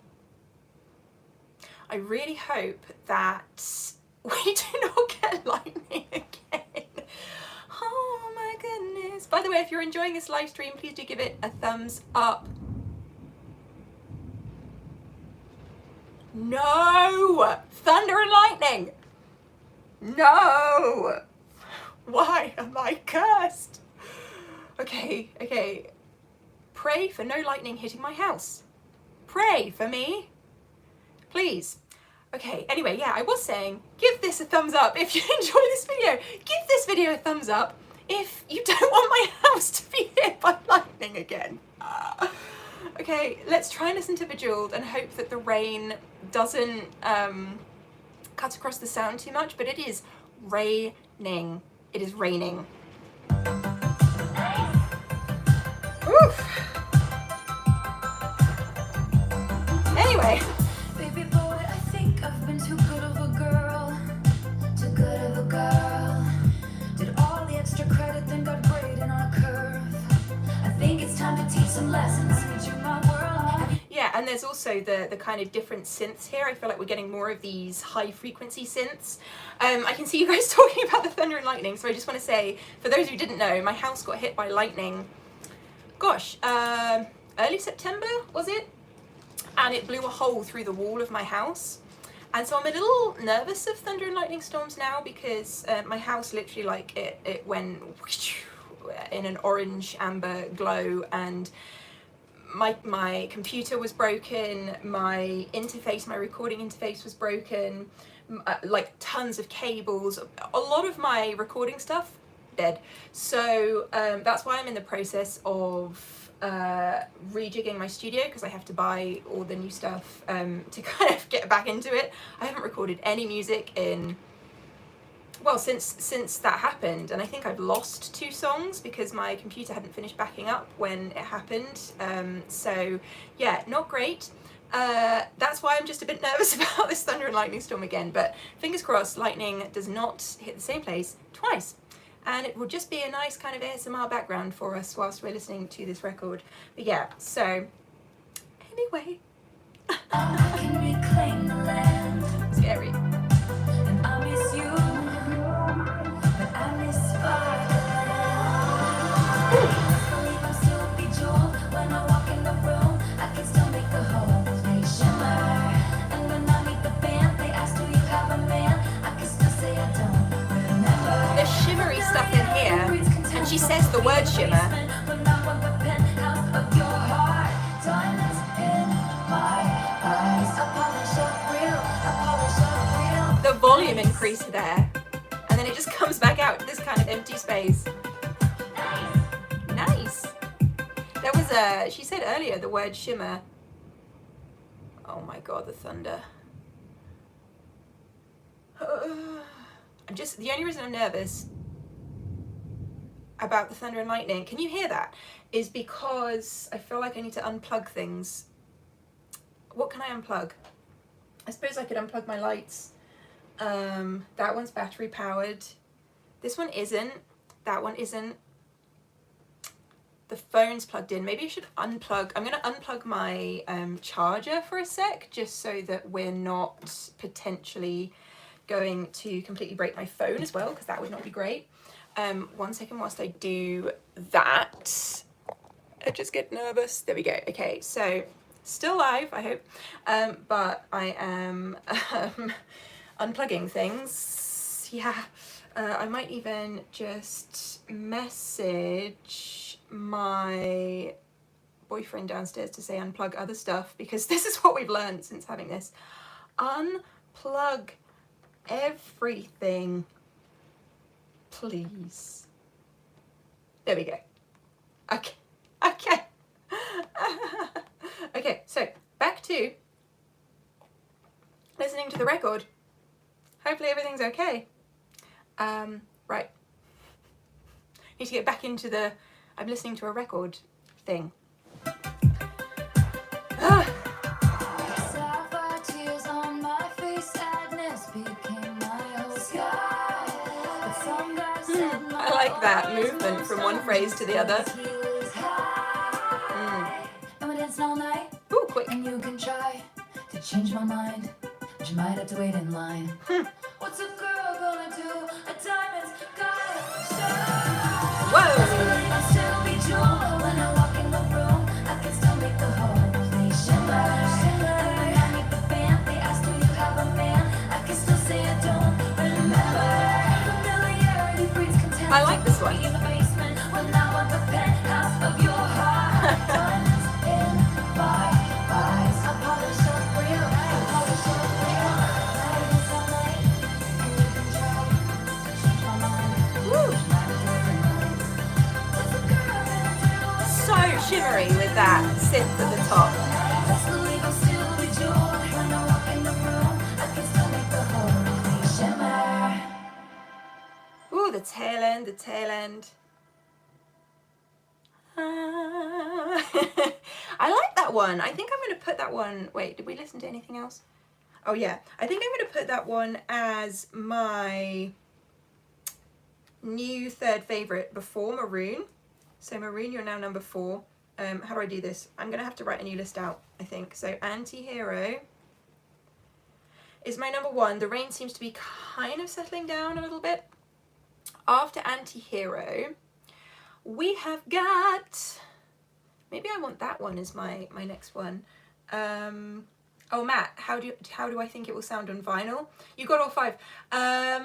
I really hope that we do not get lightning again. Oh my goodness. By the way, if you're enjoying this live stream, please do give it a thumbs up. No! Thunder and lightning! No! Why am I cursed? Okay. Pray for no lightning hitting my house. Pray for me. Please. Okay, anyway, yeah, I was saying, give this a thumbs up if you enjoy this video. Give this video a thumbs up if you don't want my house to be hit by lightning again. Okay, let's try and listen to Bejeweled and hope that the rain doesn't cut across the sound too much, but it is raining. It is raining. Oof. Anyway. Baby boy, I think I've been too good of a girl. Too good of a girl. Did all the extra credit, then got graded on a curve. I think it's time to teach some lessons. Read you my world. Yeah, and there's also the kind of different synths here. I feel like we're getting more of these high frequency synths. I can see you guys talking about the thunder and lightning, so I just want to say, for those who didn't know, my house got hit by lightning. Gosh, early September, was it? And it blew a hole through the wall of my house. And so I'm a little nervous of thunder and lightning storms now because my house literally, like, it went in an orange amber glow, and my computer was broken, my interface, my recording interface was broken, like tons of cables, a lot of my recording stuff dead. So that's why I'm in the process of rejigging my studio, because I have to buy all the new stuff to kind of get back into it. I haven't recorded any music in, well, since that happened, and I think I've lost 2 songs because my computer hadn't finished backing up when it happened. So yeah, not great. That's why I'm just a bit nervous about this thunder and lightning storm again, but fingers crossed lightning does not hit the same place twice. And it will just be a nice kind of ASMR background for us whilst we're listening to this record. But yeah, so anyway, I can reclaim the land. Scary. And I miss you, but I miss sparkling. Believe I'm still bejeweled when I walk in the room. I can still make the whole place shimmer. And when I meet the band, they ask, do you have a man? I can still say I don't remember. There's shimmery stuff in here, and she says the word shimmer. When I want the penthouse of your heart, diamonds in my eyes. I polish up real, I polish up real. The volume increase there, and then it just comes back out to this kind of empty space. Nice. There was she said earlier the word shimmer. Oh my god, the thunder. The only reason I'm nervous about the thunder and lightning, can you hear that? Is because I feel like I need to unplug things. What can I unplug? I suppose I could unplug my lights. That one's battery powered. This one isn't. That one isn't. The phone's plugged in. Maybe I should unplug. I'm going to unplug my charger for a sec, just so that we're not potentially going to completely break my phone as well, because that would not be great. 1 second whilst I do that. I just get nervous. There we go. Okay, so still live, I hope. But I am unplugging things. Yeah. I might even just message my boyfriend downstairs to say unplug other stuff, because this is what we've learned since having this. Unplug everything, please. There we go. Okay. Okay. Okay, so back to listening to the record. Hopefully everything's okay. Right. Need to get back into the I'm listening to a record thing. Sapphire tears on my face, sadness became my whole sky. But some guy said my I like that heart is movement from one phrase to the other. he was high. And we danced all night, Ooh, quick. and you can try to change my mind, but you might have to wait in line. What's a girl gonna do? A diamond's gotta shine. Whoa. I'll still be jeweled when I walk in the room. I can still make the whole place shimmer. And when I meet the band, they ask, do you have a man? I can still say I don't remember. Familiarity breeds contempt. I like this one. In the basement when I want the penthouse of your heart. Diamonds in my eyes. I polish up real. I polish up real. Diamonds all night, and you can try to change my mind. Woo. What's a girl gonna do? So shimmery with that synth at the top. Best believe I'll still be jeweled when I walk in the room. I can still make the whole place shimmer. Ooh, the tail end, the tail end. I like that one. I think I'm going to put that one. Wait, did we listen to anything else? Oh yeah, I think I'm going to put that one as my new third favorite before Maroon. So Maroon, you're now number 4. How do I do this? I'm going to have to write a new list out, I think. So Anti-Hero is my number 1. The rain seems to be kind of settling down a little bit. After Anti-Hero, we have got, maybe I want that one as my next one. Oh Matt, how do I think it will sound on vinyl? You got all 5. I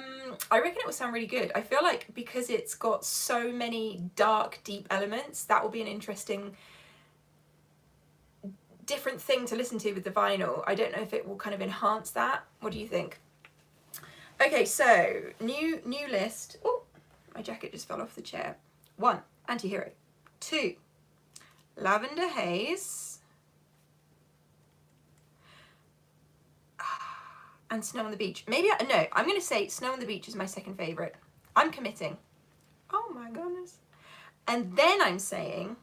reckon it will sound really good. I feel like because it's got so many dark, deep elements, that will be an interesting, different thing to listen to with the vinyl. I don't know if it will kind of enhance that. What do you think? Okay, so new list. Oh, my jacket just fell off the chair. 1, Anti-Hero. 2, Lavender Haze. And Snow on the Beach. Maybe, no, I'm going to say Snow on the Beach is my second favourite. I'm committing. Oh my goodness. And then I'm saying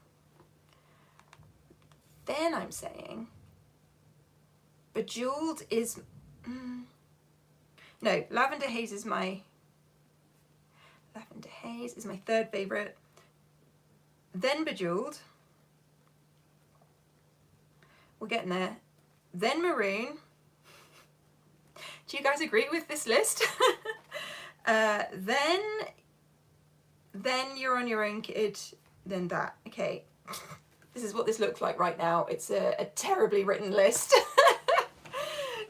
Bejeweled is, no, Lavender Haze is my third favourite. Then Bejeweled. We're getting there. then Maroon. Do you guys agree with this list? Then You're on Your Own, Kid, then that. Okay, this is what this looks like right now. It's a terribly written list.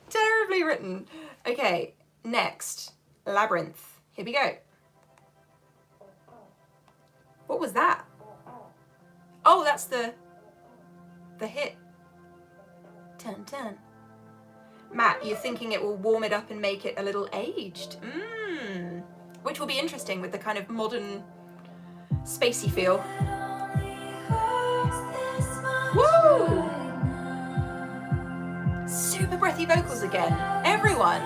Terribly written. Okay, next, Labyrinth. Here we go. What was that? Oh, that's the hit. Dun dun. Matt, you're thinking it will warm it up and make it a little aged. Which will be interesting with the kind of modern spacey feel. Woo! Super breathy vocals again. Everyone.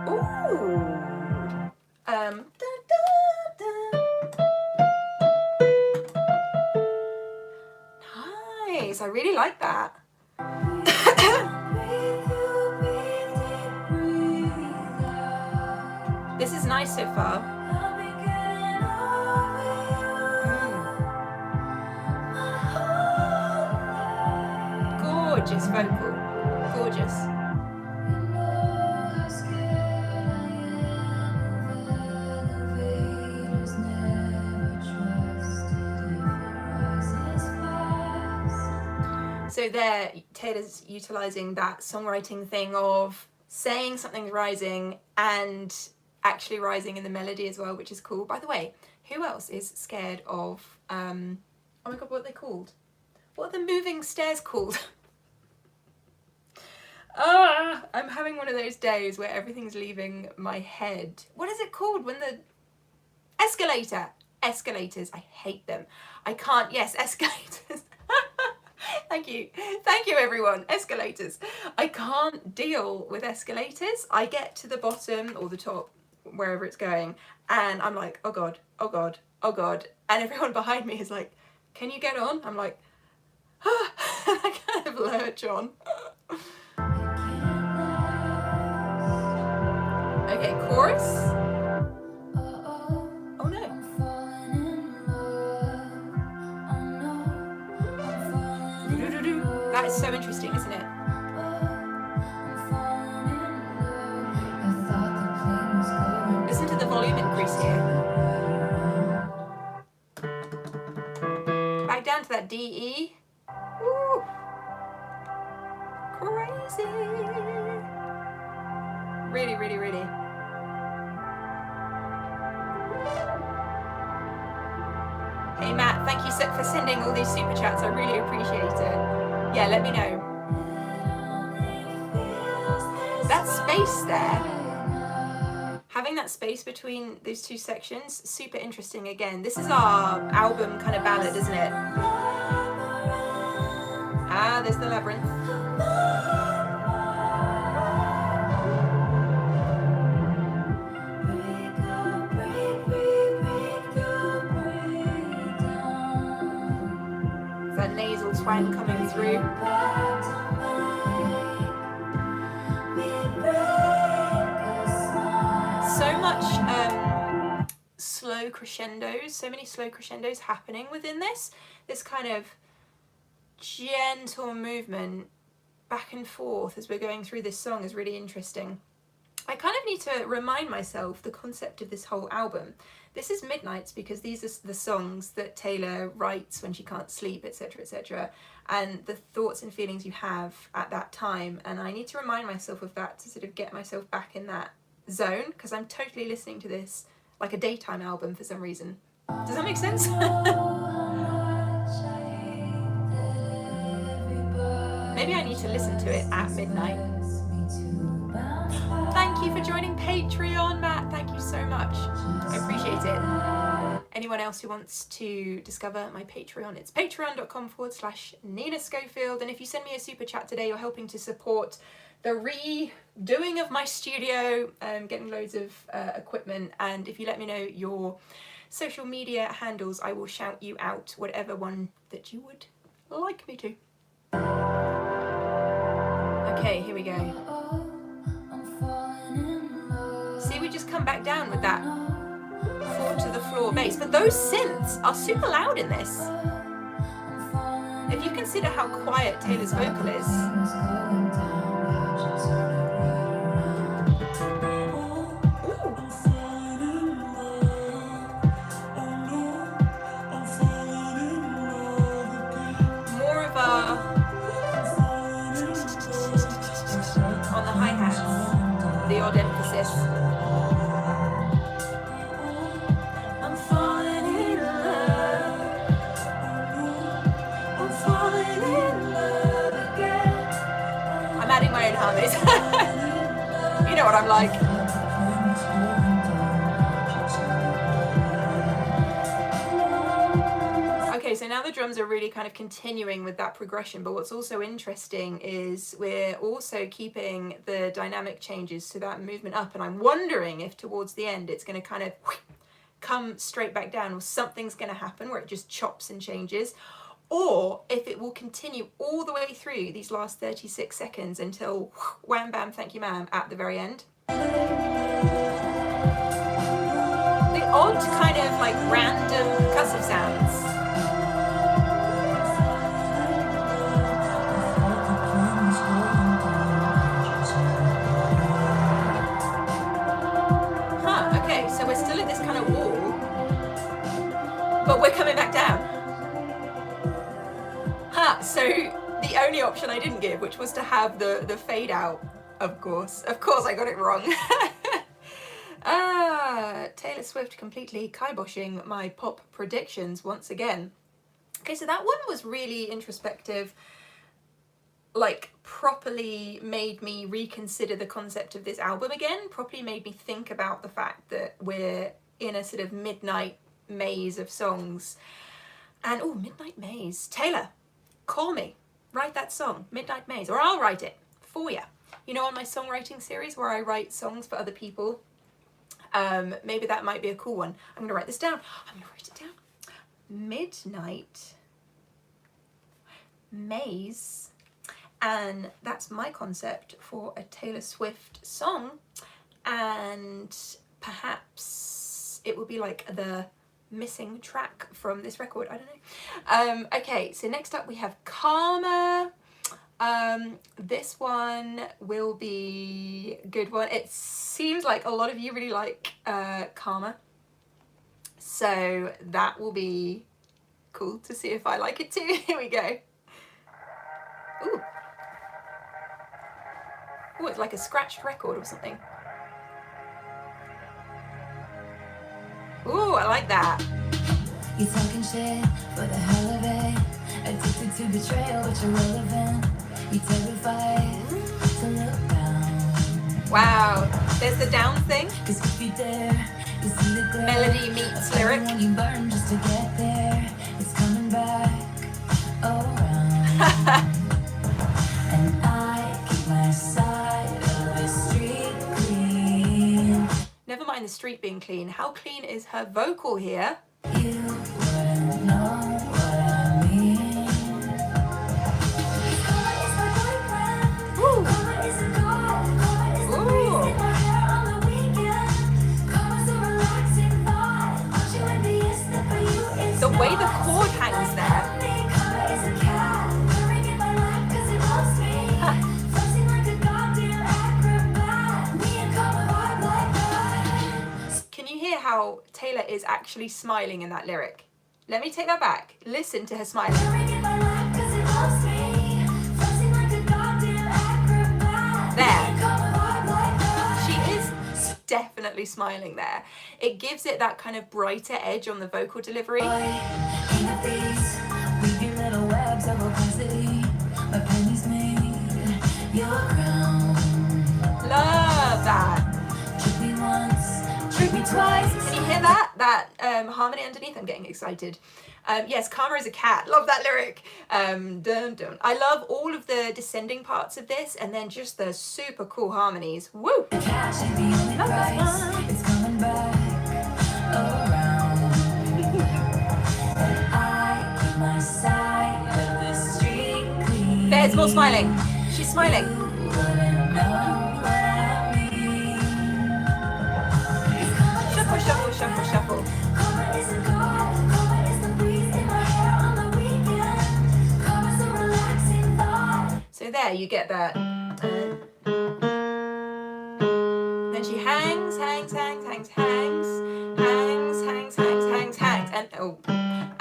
Ooh. Dun, dun, dun. Nice. I really like that. This is nice so far. Gorgeous vocal. Gorgeous. So there, Taylor's utilising that songwriting thing of saying something's rising and actually rising in the melody as well, which is cool. By the way, who else is scared of, oh my god, what are they called? What are the moving stairs called? I'm having one of those days where everything's leaving my head. What is it called when the escalator? Escalators, I hate them. I can't, yes, escalators. Thank you everyone. Escalators. I can't deal with escalators. I get to the bottom or the top, wherever it's going, and I'm like, oh god, oh god, oh god, and everyone behind me is like, can you get on? I'm like, ah. I kind of lurch on. Okay, chorus. Oh no. That is so interesting, isn't it? Listen to the volume increase here. Back down to that D-E. Woo! Crazy. Really, really, really. Hey Matt, thank you for sending all these super chats. I really appreciate it. Yeah, let me know. That space there, having that space between those two sections, super interesting again. This is our album kind of ballad, isn't it? Ah, there's the Labyrinth. That nasal twang coming through. So much slow crescendos, so many slow crescendos happening within this kind of gentle movement back and forth as we're going through this song is really interesting. I kind of need to remind myself the concept of this whole album. This is Midnights because these are the songs that Taylor writes when she can't sleep, etc., etc., and the thoughts and feelings you have at that time, and I need to remind myself of that to sort of get myself back in that zone, because I'm totally listening to this like a daytime album for some reason. Does that make sense? Maybe I need to listen to it at midnight. Thank you for joining Patreon, Matt. Thank you so much. I appreciate it. Anyone else who wants to discover my Patreon, it's patreon.com/Nina Schofield. And if you send me a super chat today, you're helping to support the redoing of my studio, getting loads of equipment. And if you let me know your social media handles, I will shout you out, whatever one that you would like me to. Okay, here we go. See, we just come back down with that fall to the floor. raw bass, but those synths are super loud in this. If you consider how quiet Taylor's vocal is. More of a on the hi-hats, the odd emphasis. I'm falling in love. I'm falling in love again. I'm adding my own harmonies. You know what I'm like. Okay, so now the drums are really kind of continuing with that progression, but what's also interesting is we're also keeping the dynamic changes to that movement up, and I'm wondering if towards the end it's going to kind of come straight back down, or something's going to happen where it just chops and changes, or if it will continue all the way through these last 36 seconds until wham bam thank you ma'am at the very end. The odd kind of like random percussive sounds. So we're still at this kind of wall, but we're coming back down. So the only option I didn't give, which was to have the fade out, of course I got it wrong. Taylor Swift completely kiboshing my pop predictions once again. Okay, so that one was really introspective, like properly made me reconsider the concept of this album again, properly made me think about the fact that we're in a sort of midnight maze of songs. And oh, Midnight Maze. Taylor, call me, write that song, Midnight Maze, or I'll write it for you. You know, on my songwriting series where I write songs for other people, maybe that might be a cool one. I'm gonna write this down. I'm gonna write it down. Midnight Maze. And that's my concept for a Taylor Swift song, and perhaps it will be like the missing track from this record, I don't know. Okay, so next up we have Karma. This one will be a good one. It seems like a lot of you really like Karma, so that will be cool to see if I like it too. Here we go. Ooh. Oh, it's like a scratched record or something. Ooh, I like that. You talking shit for the hell of it. Addicted to betrayal, but you're relevant. You terrified to look down. Wow, there's the down thing. 'Cause if you dare, you see the glare. Melody meets lyric. When you burn just to get there, it's coming back around. And I keep my side of the street clean. Never mind the street being clean. How clean is her vocal here? You wouldn't know what I mean. Karma is my boyfriend. Ooh. Karma is a god. Karma is the breeze in my hair on the weekend. Karma's a relaxing thought. Aren't you envious that for you it's The way the not? chord hangs there. Karma is a cat. Purring in my lap 'cause it loves me. Flexing like a goddamn acrobat. Me and Karma vibe like that. Can you hear how Taylor is actually smiling in that lyric? Let me take that back. Listen to her smiling. Purring in my lap 'cause it loves me. Flexing like a goddamn acrobat. There. Me and Karma vibe like that. She is definitely smiling there. It gives it that kind of brighter edge on the vocal delivery. King of thieves, weave your little webs of opacity. My pennies made your crown. Love that. Trick me once, trick me twice. Can you hear that? That harmony underneath? I'm getting excited. Yes, Karma is a cat. Love that lyric. Dun, dun. I love all of the descending parts of this, and then just the super cool harmonies. Woo! Cash ain't the only price. It's coming back around. And I keep my side of the street clean. There's more smiling. She's smiling. You wouldn't know what I mean. Shuffle, shuffle, shuffle, shuffle. Karma there you get that. Then she hangs,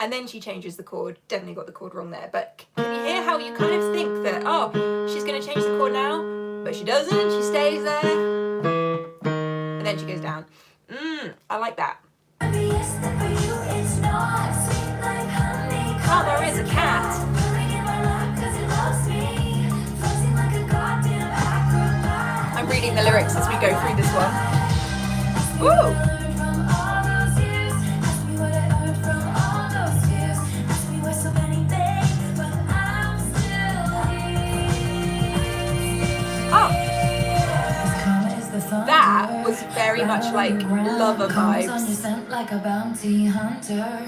and then she changes the chord. Definitely got the chord wrong there, but can you hear how you kind of think that, oh, she's going to change the chord now, but she doesn't, she stays there, and then she goes down. I like that. Karma is a cat. I'm reading the lyrics as we go through this one. Woo! That was very much like Lover vibes. Like a bounty hunter.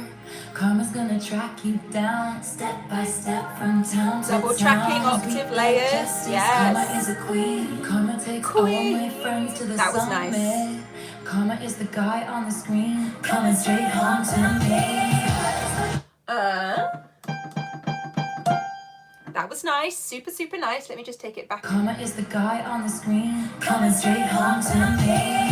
Karma's gonna track you down step by step from town to Double tracking, octave layers. Yes. Karma is a queen. Karma takes all my friends to the That was summit. nice. Karma is the guy on the screen coming straight home to me. That was nice. Super, super nice. Let me just take it back. Karma is the guy on the screen coming straight home to me.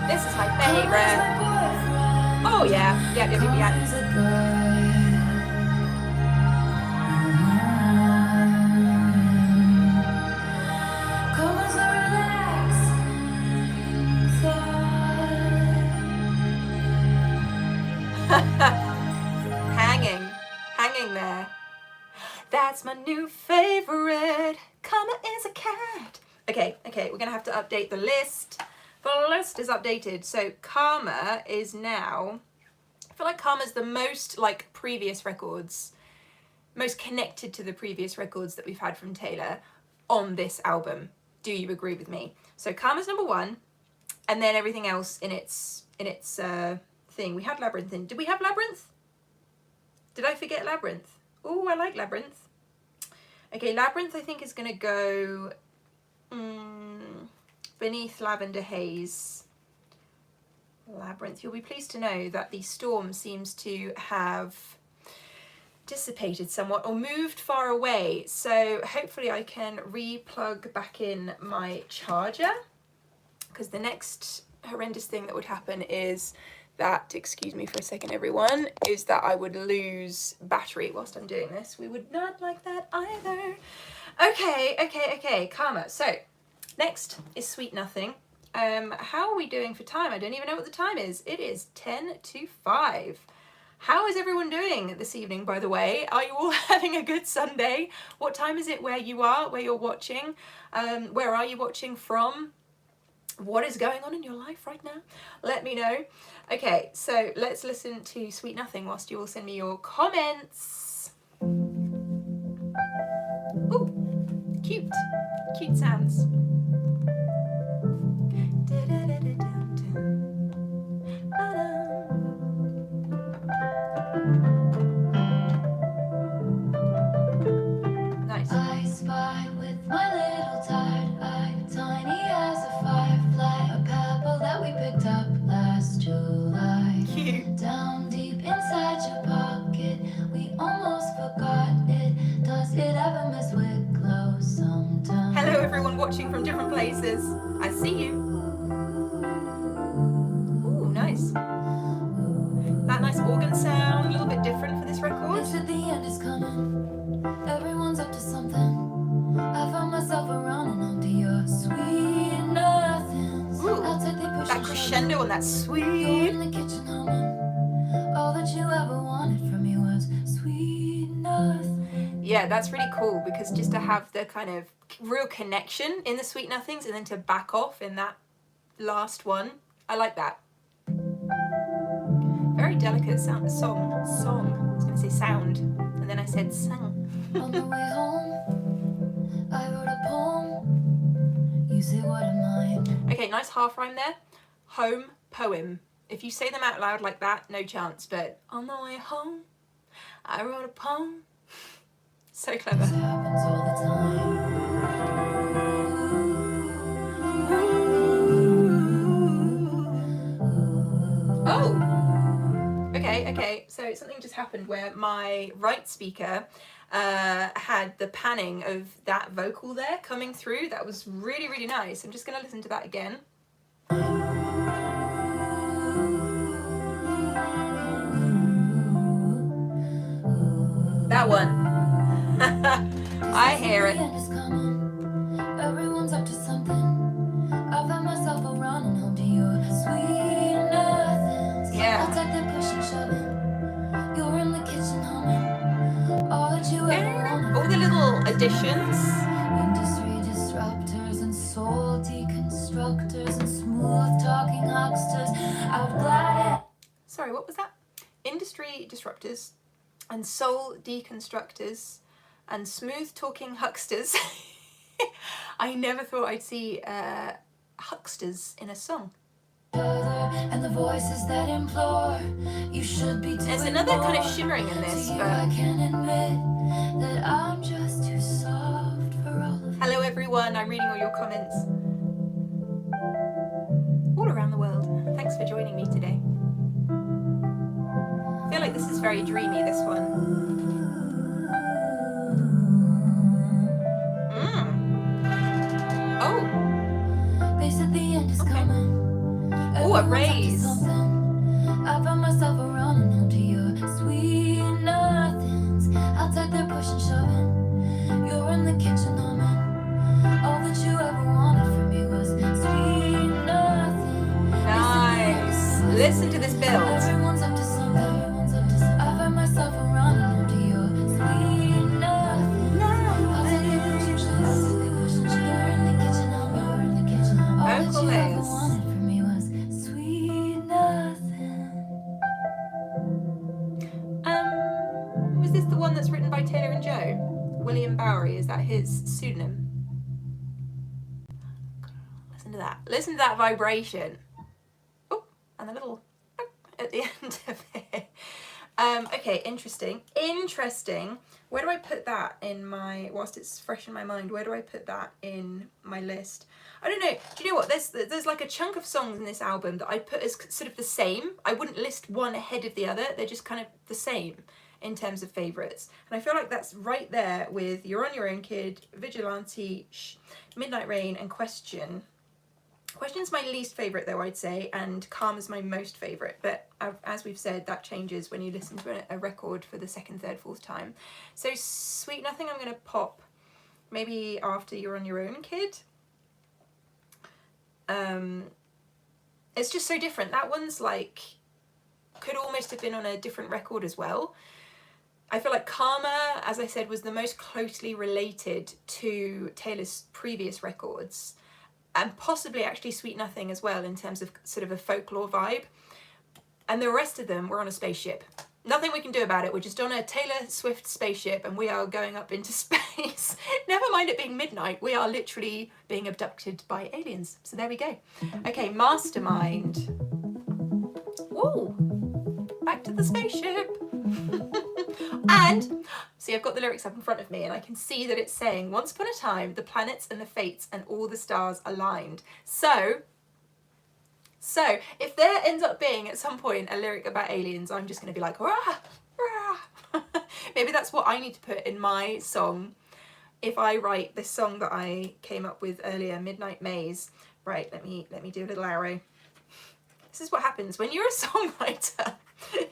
This is my favorite. Oh yeah. Yeah. Hanging there. That's my new favorite. Karma is a cat. Okay, we're gonna have to update the list. The list is updated. So Karma is now, I feel like Karma's the most like previous records, most connected to the previous records that we've had from Taylor on this album. Do you agree with me? So Karma's number 1, and then everything else in its thing. We had Labyrinth in. Did we have Labyrinth? Did I forget Labyrinth? Oh, I like Labyrinth. Okay, Labyrinth I think is gonna go beneath Lavender Haze. Labyrinth. You'll be pleased to know that the storm seems to have dissipated somewhat or moved far away, so hopefully I can re-plug back in my charger, because the next horrendous thing that would happen is that, excuse me for a second everyone, is that I would lose battery whilst I'm doing this. We would not like that either. Okay, Karma. So next is Sweet Nothing. How are we doing for time? I don't even know what the time is. It is 10 to 5. How is everyone doing this evening, by the way? Are you all having a good Sunday? What time is it where you are, where you're watching? Where are you watching from? What is going on in your life right now? Let me know. Okay, so let's listen to Sweet Nothing whilst you all send me your comments. Ooh, cute sounds. Nice. I spy with my little tired eye, tiny as a firefly, a pebble that we picked up last July. Cute. Down deep inside your pocket, we almost forgot it. Does it ever mess with clothes sometimes? Hello everyone watching from different places. I see you. Ooh, nice. That nice organ sound, a little bit different for this record. They said the end is coming. Everyone's up to something. I found myself around and onto your sweet nothings. Ooh, Outside they push that and crescendo on that shove. You're sweet. in the kitchen humming. All that you ever wanted from me was sweet nothing. Yeah, that's really cool, because just to have the kind of real connection in the Sweet Nothings and then to back off in that last one, I like that. Very delicate song. I was going to say sound, and then I said sung. On the way home, I wrote a poem. You say what am I? Okay, nice half rhyme there. Home, poem. If you say them out loud like that, no chance. But on the way home, I wrote a poem. So clever. This happens all the time. Oh! Okay. So something just happened where my right speaker had the panning of that vocal there coming through. That was really, really nice. I'm just going to listen to that again. That one. I hear it. Everyone's up to something. I found myself running home to your sweet nothings. Yeah. Outside they're pushing, shoving. You're in the kitchen humming. All that you ever wanted. All the little additions. Industry disruptors and soul deconstructors and smooth talking hucksters. I would glad. Sorry, what was that? Industry disruptors and soul deconstructors and smooth talking hucksters. I never thought I'd see hucksters in a song. And the voices that implore you should be doing. There's another kind of shimmering in this, I but can admit that I'm just too soft for all of hello everyone, I'm reading all your comments all around the world. Thanks for joining me today. I feel like this is very dreamy, this one. Oh, They said the end is coming. oh, a raise. I found myself running home to your sweet nothings. Outside they're pushing, shoving. You're in the kitchen humming. All that you ever wanted from me was sweet nothing. Nice. Listen to this build. Everyone's up to something. I found myself running home to your sweet nothing. Outside they're pushing, shoving. You're in the kitchen humming. All that Vocal you ever Haze. wanted from me was sweet nothing. Was this the one that's written by Taylor and Joe? William Bowery, is that his pseudonym? Listen to that. Listen to that vibration. Oh, and a little at the end of it. Okay, interesting. Where do I put that in my, whilst it's fresh in my mind, where do I put that in my list? I don't know. Do you know what? There's like a chunk of songs in this album that I put as sort of the same. I wouldn't list one ahead of the other. They're just kind of the same in terms of favourites. And I feel like that's right there with You're On Your Own Kid, Vigilante, Midnight Rain and Question. Question's my least favourite though, I'd say, and Karma's my most favourite. But as we've said, that changes when you listen to a record for the second, third, fourth time. So Sweet Nothing I'm going to pop maybe after You're On Your Own Kid. It's just so different. That one's like, could almost have been on a different record as well. I feel like Karma, as I said, was the most closely related to Taylor's previous records, and possibly actually Sweet Nothing as well in terms of sort of a folklore vibe. And the rest of them were on a spaceship. Nothing we can do about it. We're just on a Taylor Swift spaceship and we are going up into space. Never mind it being midnight. We are literally being abducted by aliens. So there we go. Okay, Mastermind. Whoa, back to the spaceship. And see, I've got the lyrics up in front of me and I can see that it's saying, once upon a time, the planets and the fates and all the stars aligned. So if there ends up being at some point a lyric about aliens, I'm just going to be like, rah, rah. Maybe that's what I need to put in my song. If I write this song that I came up with earlier, Midnight Maze. Right, let me do a little arrow. This is what happens when you're a songwriter.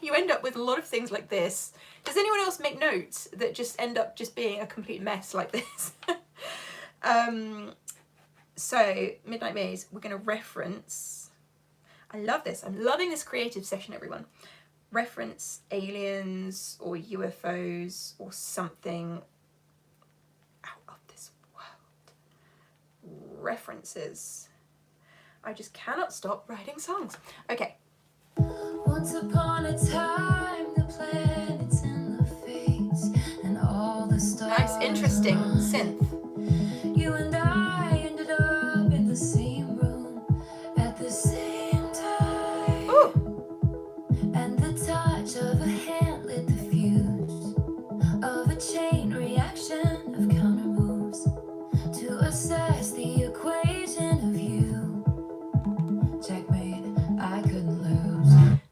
You end up with a lot of things like this. Does anyone else make notes that just end up just being a complete mess like this? So, Midnight Maze, we're going to reference... I love this. I'm loving this creative session, everyone. Reference aliens or UFOs or something out of this world. References. I just cannot stop writing songs. Okay. Once upon a time, the planets and the fates and all the stars. Nice, interesting synth. You and I ended up in the same room at the same time. Ooh.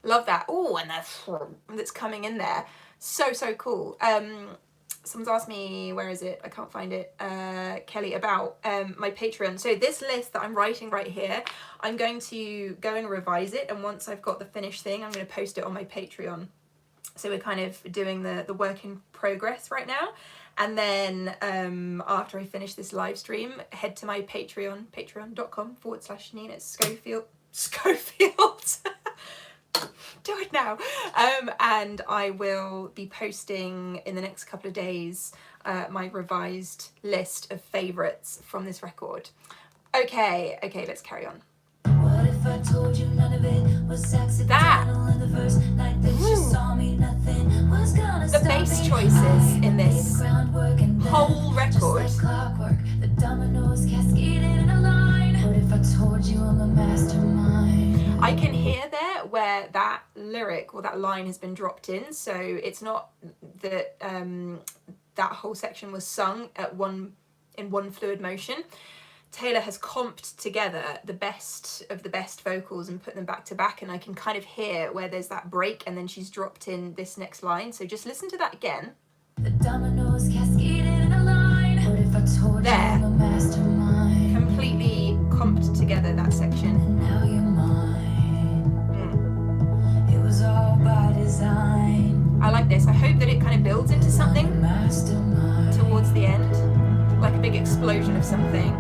Love that. Oh, and that's coming in there. So cool. Someone's asked me, where is it? I can't find it. Kelly, about my Patreon. So this list that I'm writing right here, I'm going to go and revise it, and once I've got the finished thing, I'm going to post it on my Patreon. So we're kind of doing the work in progress right now. And then after I finish this live stream, head to my Patreon, patreon.com/Nina Schofield. Do it now. And I will be posting in the next couple of days my revised list of favourites from this record. Okay, let's carry on. What if I told you none of it was accidental in the first night that you saw me? Nothing was gonna the stop bass me. choices in this Groundwork and then, whole record. just like clockwork, the dominoes cascaded in a line. What if I told you I'm a mastermind? I can hear there where that lyric or that line has been dropped in, so it's not that that whole section was sung in one fluid motion. Taylor has comped together the best of the best vocals and put them back to back, and I can kind of hear where there's that break and then she's dropped in this next line. So just listen to that again. The dominoes cascaded in a line. What if I told you I'm a mastermind? Completely comped together, that section. And now you're mine. It was all by design. I like this. I hope that it kind of builds into something Mastermind. towards the end, like a big explosion of something.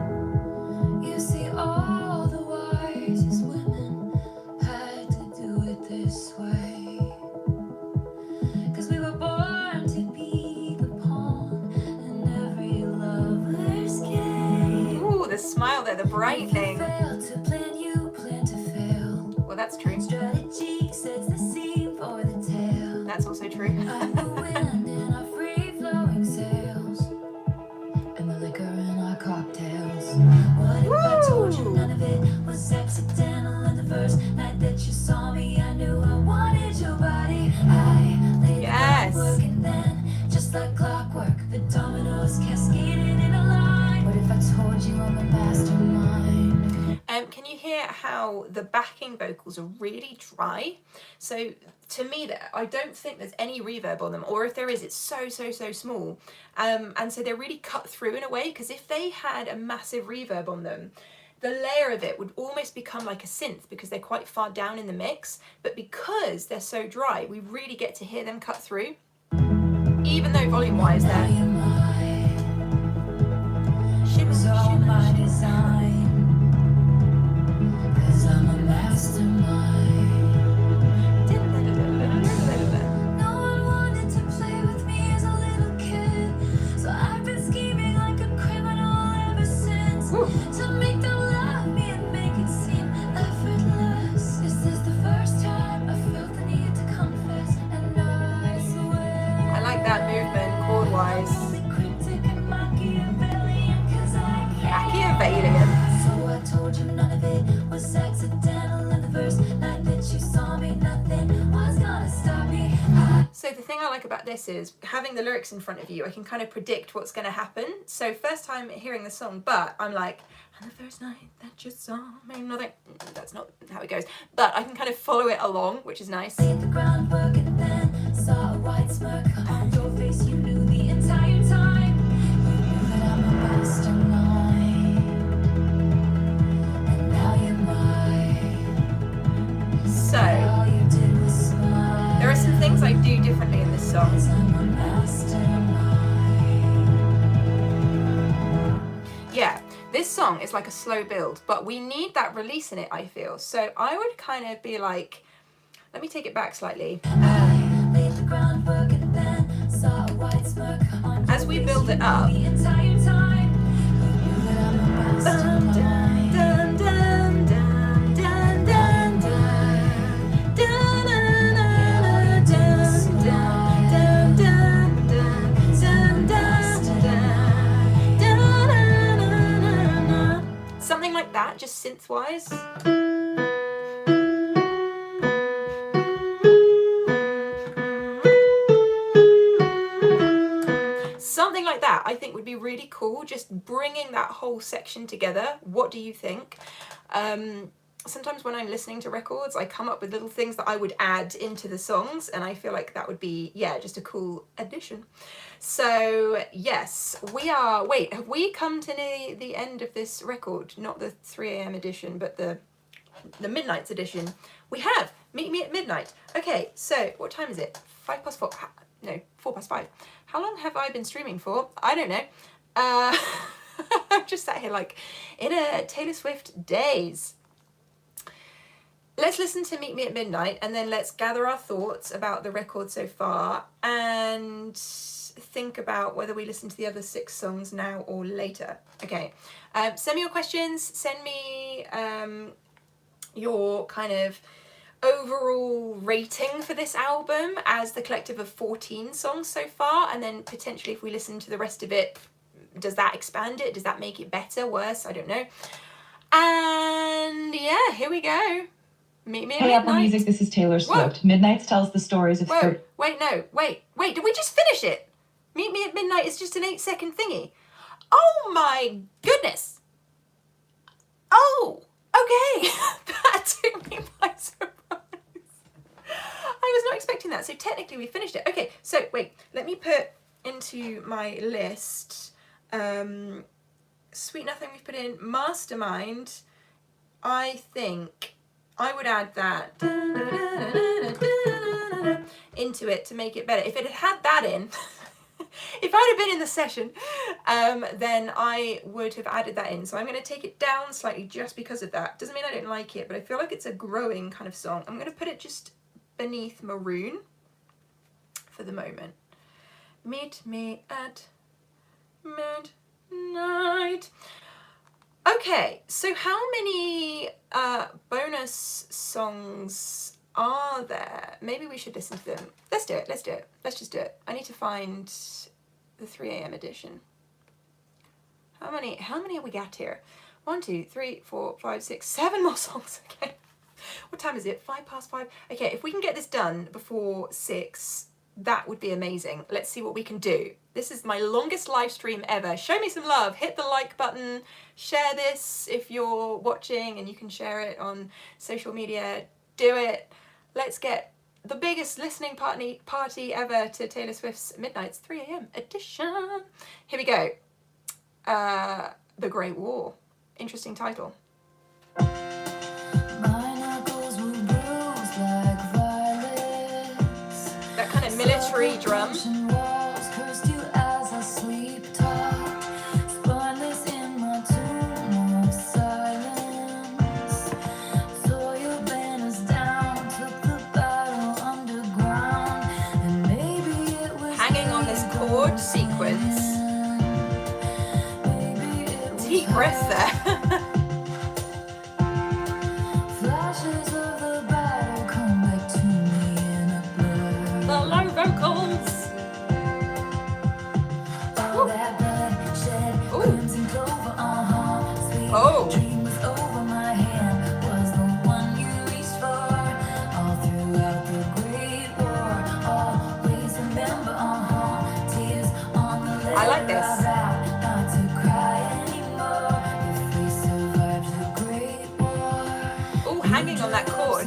You see, all the wisest women had to do it this way. 'Cause we were born to be the pawn in every lover's game. Ooh, the smile there, the brightening. Fail to plan, you plan to fail. Well, that's true. Strategy sets the scene for the tale. That's also true. I'm the wind in our free-flowing sails, and the liquor in our cocktails. What if I told you none of it was accidental in the first night that you saw me? I knew I wanted your body. I laid Yes. the groundwork, and then, just like clockwork, the dominoes cascaded in a line. What if I told you I'm a mastermind? Can you hear how the backing vocals are really dry? So to me, that I don't think there's any reverb on them, or if there is, it's so small. And so they're really cut through in a way, because if they had a massive reverb on them, the layer of it would almost become like a synth because they're quite far down in the mix. But because they're so dry, we really get to hear them cut through, even though volume-wise Now they're you're mine. It shimmer, was all shimmer, by shimmer. design. 'Cause I'm a mastermind. No one wanted to play with me as a little kid, so I've been scheming like a criminal ever since. Woo. To make them love me and make it seem effortless. This is the first time I felt the need to confess, and I swear I like that movement, chord-wise. I'm only cryptic and Machiavellian, 'cause I can't. Machiavellian. So I told you none of it was accidental in the first night that you saw me. Nothing was gonna stop me. So the thing I like about this is having the lyrics in front of you, I can kind of predict what's going to happen. So first time hearing the song, but I'm like, and the first night that you saw me, nothing. That's not how it goes. But I can kind of follow it along, which is nice. Laid the groundwork and then saw a white smirk on your face. You knew the entire time. You knew that I'm a mastermind. And now you're mine. So All you did was smile. there are some things I do differently in this song. 'Cause I'm a mastermind. Yeah, this song is like a slow build, but we need that release in it, I feel. So I would kind of be like, let me take it back slightly. I laid the groundwork and then saw a white smirk on your As we face. build You it knew up. the entire time. You knew that I'm a mastermind. Dun, dun, dun, dun, dun, dun. Dun, dun, dun, dun, dun, dun, dun, dun, dun, dun. Something like that, just synth-wise. Something like that I think would be really cool, just bringing that whole section together. What do you think? sometimes when I'm listening to records, I come up with little things that I would add into the songs, and I feel like that would be, yeah, just a cool addition. So yes, we are, wait, have we come to near the end of this record? Not the 3 a.m. edition, but the Midnight's edition. We have Meet Me at Midnight. Okay, so what time is it? 5 past 4, no, 4 past 5. How long have I been streaming for? I don't know. I've just sat here like in a Taylor Swift daze. Let's listen to Meet Me at Midnight, and then let's gather our thoughts about the record so far and think about whether we listen to the other 6 songs now or later. Okay, send me your questions, send me your kind of overall rating for this album as the collective of 14 songs so far, and then potentially if we listen to the rest of it, does that expand it? Does that make it better, worse? I don't know. And yeah, here we go. Meet me at Midnight. Hey, Apple Music, this is Taylor Swift. Midnights tells the stories of... Wait, did we just finish it? Meet Me at Midnight is just an 8-second thingy. Oh my goodness. Oh, okay. That took me by surprise. I was not expecting that. So technically we finished it. Okay, so wait, let me put into my list... Sweet Nothing we've put in. Mastermind, I think I would add that into it to make it better. If it had had that in, if I'd have been in the session, then I would have added that in. So I'm going to take it down slightly just because of that. Doesn't mean I don't like it, but I feel like it's a growing kind of song. I'm going to put it just beneath Maroon for the moment. Meet me at Midnight. Okay, so how many bonus songs are there? Maybe we should listen to them. Let's do it. Let's just do it. I need to find the 3 a.m. edition. How many have we got here? 1, 2, 3, 4, 5, 6, 7 more songs. Okay. What time is it? 5 past 5. Okay, if we can get this done before 6, that would be amazing. Let's see what we can do. This is my longest live stream ever. Show me some love. Hit the like button. Share this if you're watching and you can share it on social media. Do it. Let's get the biggest listening party ever to Taylor Swift's Midnight's 3 a.m. edition. Here we go. The Great War. Interesting title. That kind of military drum. Hanging on this chord sequence. Deep breath there. The low vocals. Oh. I like this. Oh, hanging on that chord.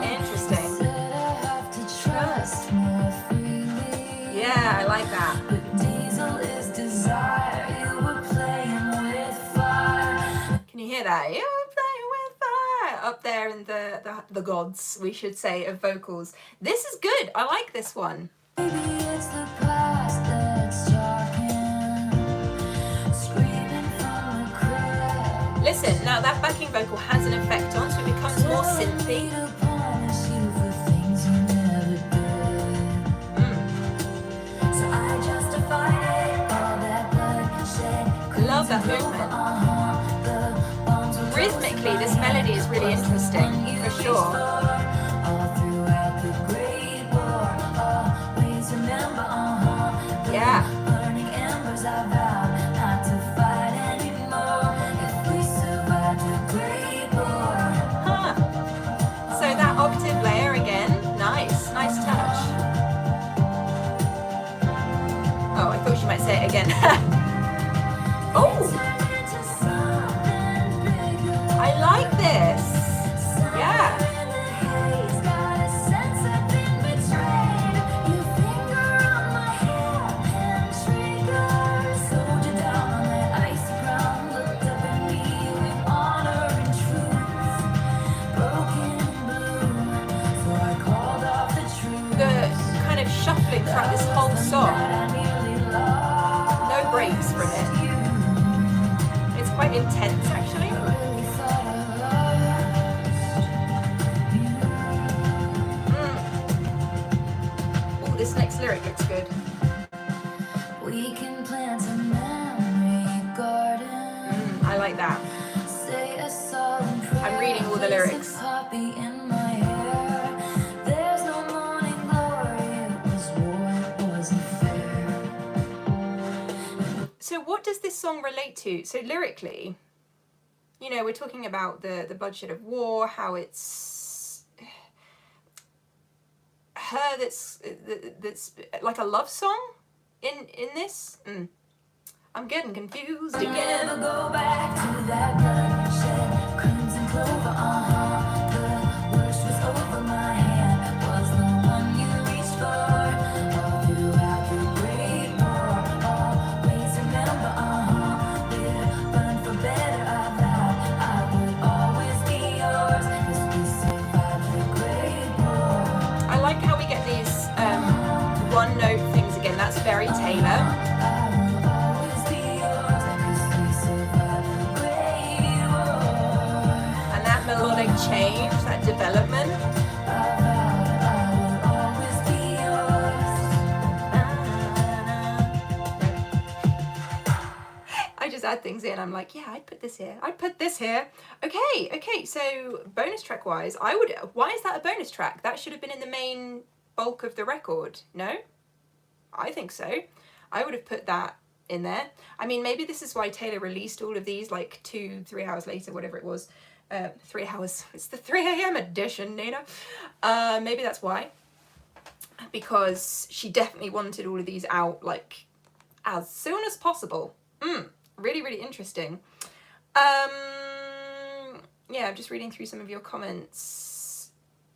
Interesting. Yeah, I like that. Can you hear that? You're playing with fire. Up there in the gods, we should say, of vocals. This is good. I like this one. Listen, now that backing vocal has an effect on, so it becomes more synthy. Love that movement. Rhythmically, this melody is really interesting, for sure. Yeah. Huh. So that octave layer again, nice touch. say it again. Oh, I like this. Yeah. Shuffling throughout this whole song, no breaks from it. It's quite intense actually. Oh, this next lyric looks good. We can plant a memory garden. I like that. Say a solemn prayer. I'm reading all the lyrics. So what does this song relate to? So lyrically, you know, we're talking about the bloodshed of war, how it's her that's like a love song in this. I'm getting confused again. Never go back to that bloodshed, crimson clover, the worst was over my hand, was the one you reached for. All throughout the great war, always remember, we're burned for better, I vowed I would always be yours, 'cause we survived the great war. I like how we get these one note things again. That's very Taylor. Melodic change, that development. I just add things in. I'm like, yeah, I'd put this here. I'd put this here. Okay. So bonus track wise, why is that a bonus track? That should have been in the main bulk of the record. No? I think so. I would have put that in there. I mean, maybe this is why Taylor released all of these like 2-3 hours later, whatever it was. 3 hours. It's the 3 a.m. edition, Nina. Maybe that's why. Because she definitely wanted all of these out like as soon as possible. Really, really interesting. Yeah, I'm just reading through some of your comments.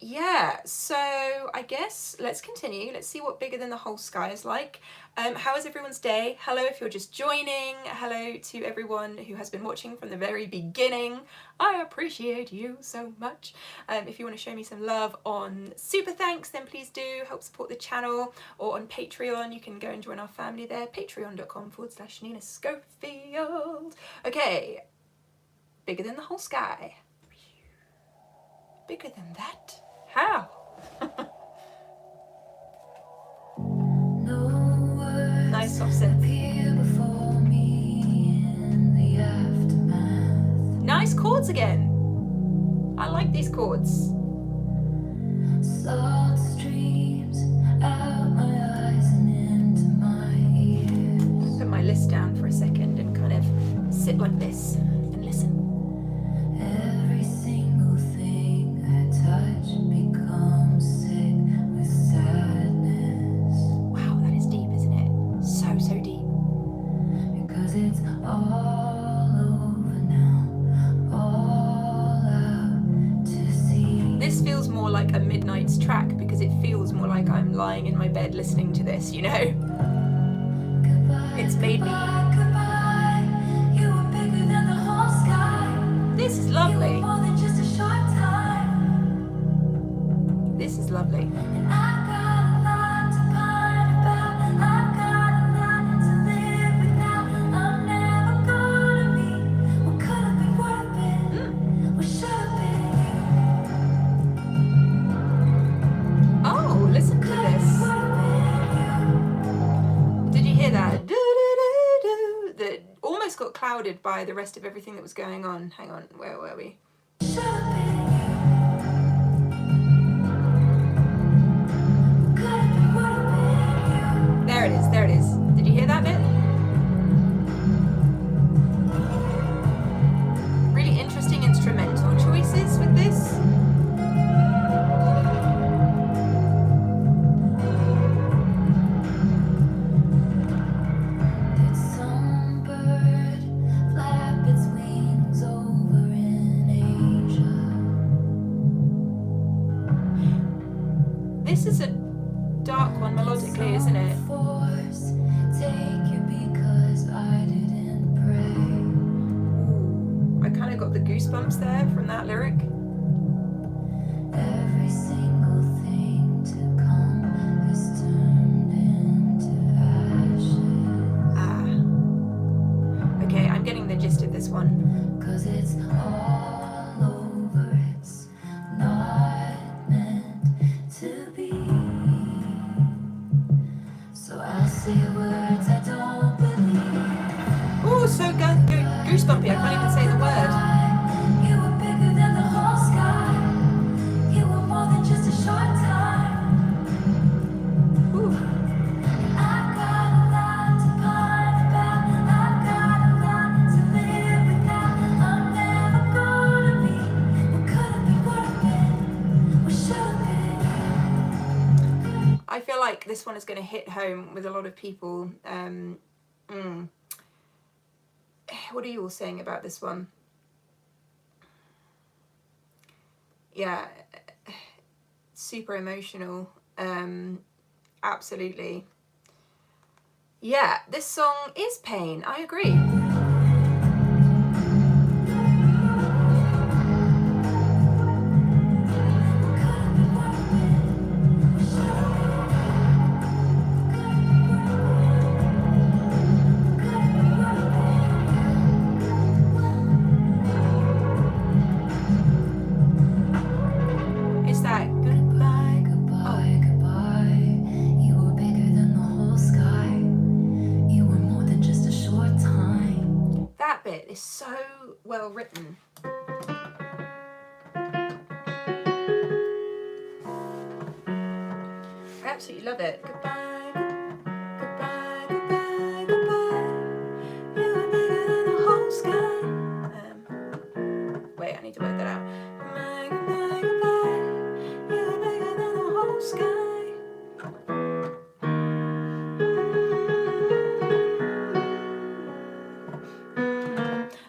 Yeah, so I guess let's continue. Let's see what Bigger Than the Whole Sky is like. How is everyone's day? Hello if you're just joining. Hello to everyone who has been watching from the very beginning. I appreciate you so much. If you want to show me some love on Super Thanks, then please do help support the channel, or on Patreon. You can go and join our family there, patreon.com/Nina Schofield. Okay, Bigger Than the Whole Sky. Bigger than that? How? Nice soft synth. Nice chords again. I like these chords. Salt streams out my eyes and into my ears. Put my list down for a second and kind of sit like this and listen. Every single thing I touch becomes sick with sadness. Wow, that is deep, isn't it? So deep. Because it's all over now, all out to see. This feels more like a Midnight's track because it feels more like I'm lying in my bed listening to this, you know? Goodbye, It's made me. goodbye. You were bigger than the whole sky. This is You lovely. were more than just a short time. This is lovely. And I've got a lot to pine about. I've got a lot to live without. I'm never gonna be what could have been, would have been, what should have been. Oh, listen to Could this. have been you. Did you hear that? Do-do-do-do. That almost got clouded by the rest of everything that was going on. Hang on, where were we? Should have been you. Could have been, would have been you. There it is, there it is. Did you hear that bit? Really interesting instrumental choices with this. goosebumps there from that lyric. Every single thing to come is turned into ashes. Okay, I'm getting the gist of this one. 'Cause it's all over, it's not meant to be. So I'll say words I don't believe. Oh, so goosebumpy, I can't even say the word. You were bigger than the whole sky. You were more than just a short time. Ooh. I've got a lot to pine about. I've got a lot to live without. I'm never gonna be what could have been, would have been, what should have been. I feel like this one is going to hit home with a lot of people. What are you all saying about this one? Yeah, super emotional. Absolutely. Yeah, this song is pain. I agree. It's that goodbye. Goodbye, goodbye. You were bigger than the whole sky. You were more than just a short time. That bit is so well written. I absolutely love it. Goodbye, goodbye, goodbye, goodbye. You were bigger than the whole sky. Wait, I need to work that out. Goodbye, goodbye, goodbye. You were bigger than the whole sky.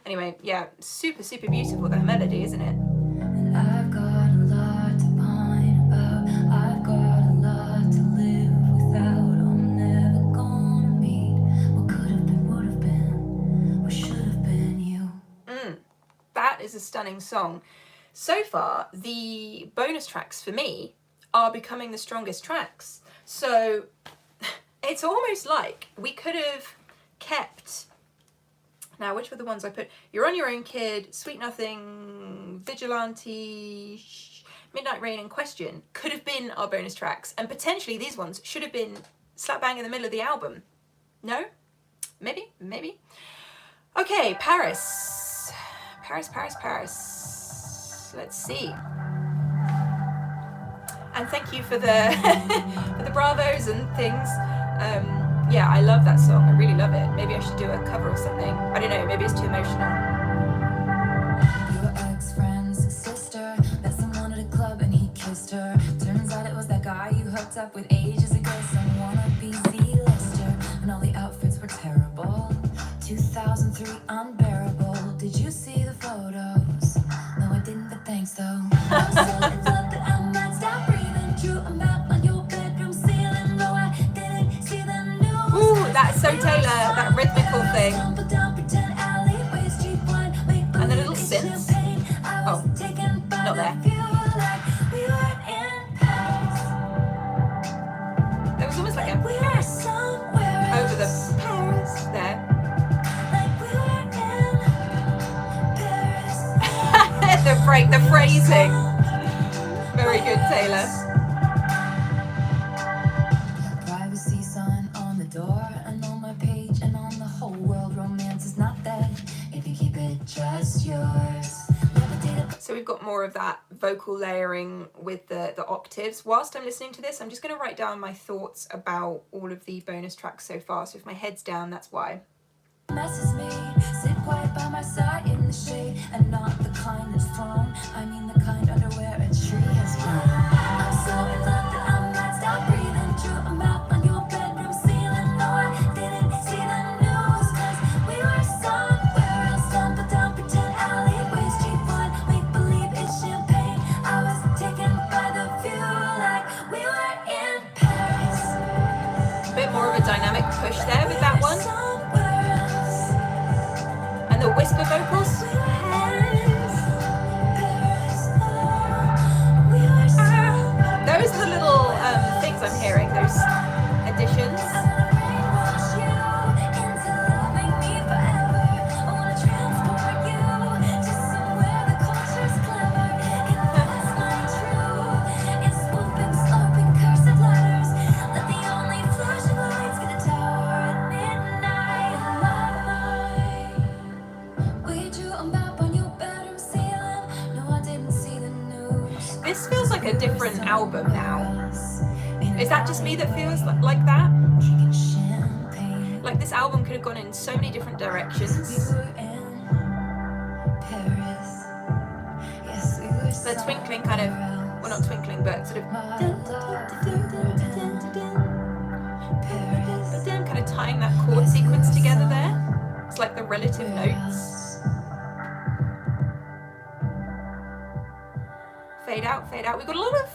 Anyway, yeah, super, super beautiful, that melody, isn't it? And I've got a lot to pine about. I've got a lot to live without. I'm never gonna meet what could have been, would have been, what should have been you. That is a stunning song. So far, the bonus tracks for me are becoming the strongest tracks. So it's almost like we could have kept... Now, which were the ones I put? You're on Your Own, Kid, Sweet Nothing, Vigilante, Midnight Rain, and Question could have been our bonus tracks. And potentially these ones should have been slap bang in the middle of the album. No? Maybe? Maybe? Okay, Paris. Paris. Let's see. And thank you for the for the bravos and things. Yeah, I love that song. I really love it. Maybe I should do a cover or something. I don't know. Maybe it's too emotional. Your ex-friend's sister met someone at a club and he kissed her. Turns out it was that guy you hooked up with ages ago. Some wannabe Z-lister. And all the outfits were terrible. 2003 unbearable. Did you see the photos? No, I didn't, but thanks though. I'm so in love that I might stop breathing. Drew a map on your bedroom ceiling. No, I didn't see the news. Ooh, that's so Taylor. That rhythmical thing. And the little synths. Oh, not there. There was almost like a Paris over the Paris there. The phrasing. Very good, Taylor. Privacy sign on the door and on my page and on the whole world. Romance is not dead if you keep it just yours. So we've got more of that vocal layering with the octaves. Whilst I'm listening to this, I'm just going to write down my thoughts about all of the bonus tracks so far. So if my head's down, that's why. Messes me, sit quiet by my side in the shade, and not the kind that's thrown. I mean the kind under where a tree has grown. I'm so in love that I might stop breathing. Drew a map on your bedroom ceiling. No, I didn't see the news, 'cause we were somewhere else. Stumbled down pretend alleyways, cheap wine, make believe it's champagne. I was taken by the view like we were in Paris. A bit more of a dynamic push there with that one. And the whisper vocals. album now. Is that just me that feels like that? Like this album could have gone in so many different directions. The twinkling kind of, well, not twinkling, but sort of kind of tying that chord sequence together there. It's like the relative notes. Fade out, fade out. We've got a lot of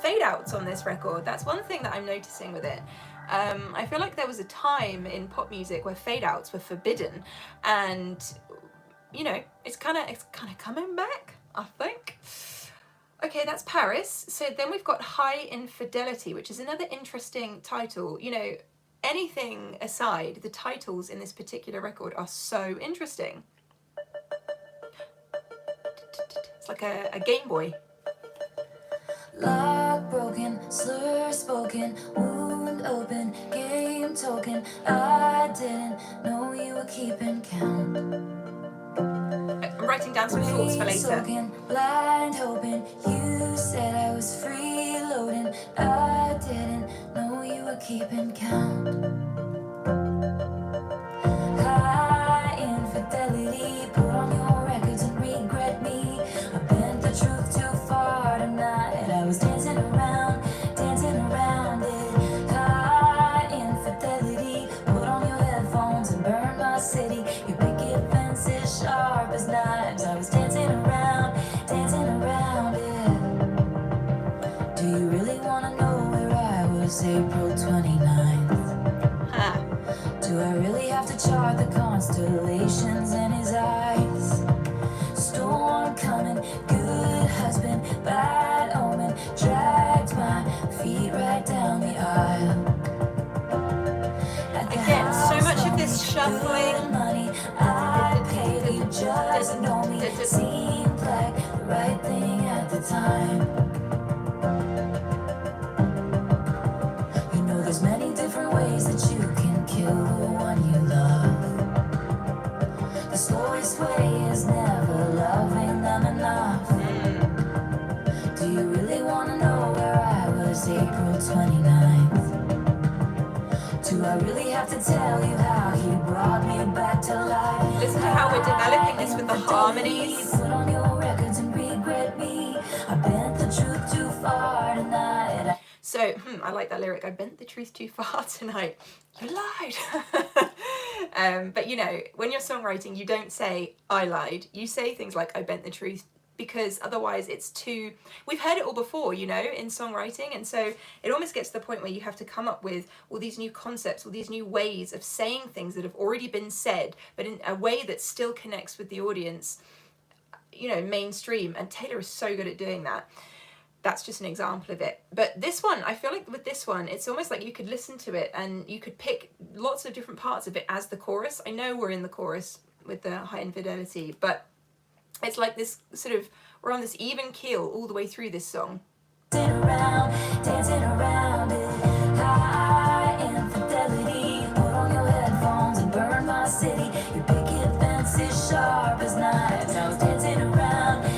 fade outs on this record. That's one thing that I'm noticing with it. I feel like there was a time in pop music where fade outs were forbidden, and you know, it's kind of coming back, I think. Okay, that's Paris. So then we've got High Infidelity, which is another interesting title. You know, anything aside, the titles in this particular record are so interesting. It's like a Game Boy. Lock broken, slur spoken, wound open, game token. I didn't know you were keeping count. I'm writing down some thoughts for later. Soaking, blind hoping, you said I was freeloading. I didn't know you were keeping count. High infidelity, put on your records and regret me. I bent the truth too far tonight. I was dancing around it. High infidelity, put on your headphones and burn my city. Your picket fences sharp as knives. I was dancing around it. Do you really want to know where I was April 29th? Do I really have to chart the constellations in his eyes? Storm coming, good husband, bad omen, dragged my feet right down the aisle. Again, so much of this shuffling. Money I paid, you just know me. Seemed like the right thing at the time. You know there's many different ways that you can kill the one you love. The slowest way is never loving them enough. Do you really want to know where I was April 29th? Do I really have to tell you how he brought me back to life? Listen to how we're developing this with the harmonies. Put on your records and regret me. I bent the truth too far tonight. So, I like that lyric. I bent the truth too far tonight. You lied. But you know, when you're songwriting, you don't say, I lied. You say things like, I bent the truth, because otherwise it's too... We've heard it all before, you know, in songwriting. And so it almost gets to the point where you have to come up with all these new concepts, all these new ways of saying things that have already been said, but in a way that still connects with the audience, you know, mainstream. And Taylor is so good at doing that. That's just an example of it. But this one, I feel like with this one, it's almost like you could listen to it and you could pick lots of different parts of it as the chorus. I know we're in the chorus with the High Infidelity, but it's like this sort of, we're on this even keel all the way through this song. Dancing around it. High infidelity. Put on your headphones and burn my city. Your picket fence is sharp as knives. I was dancing around it.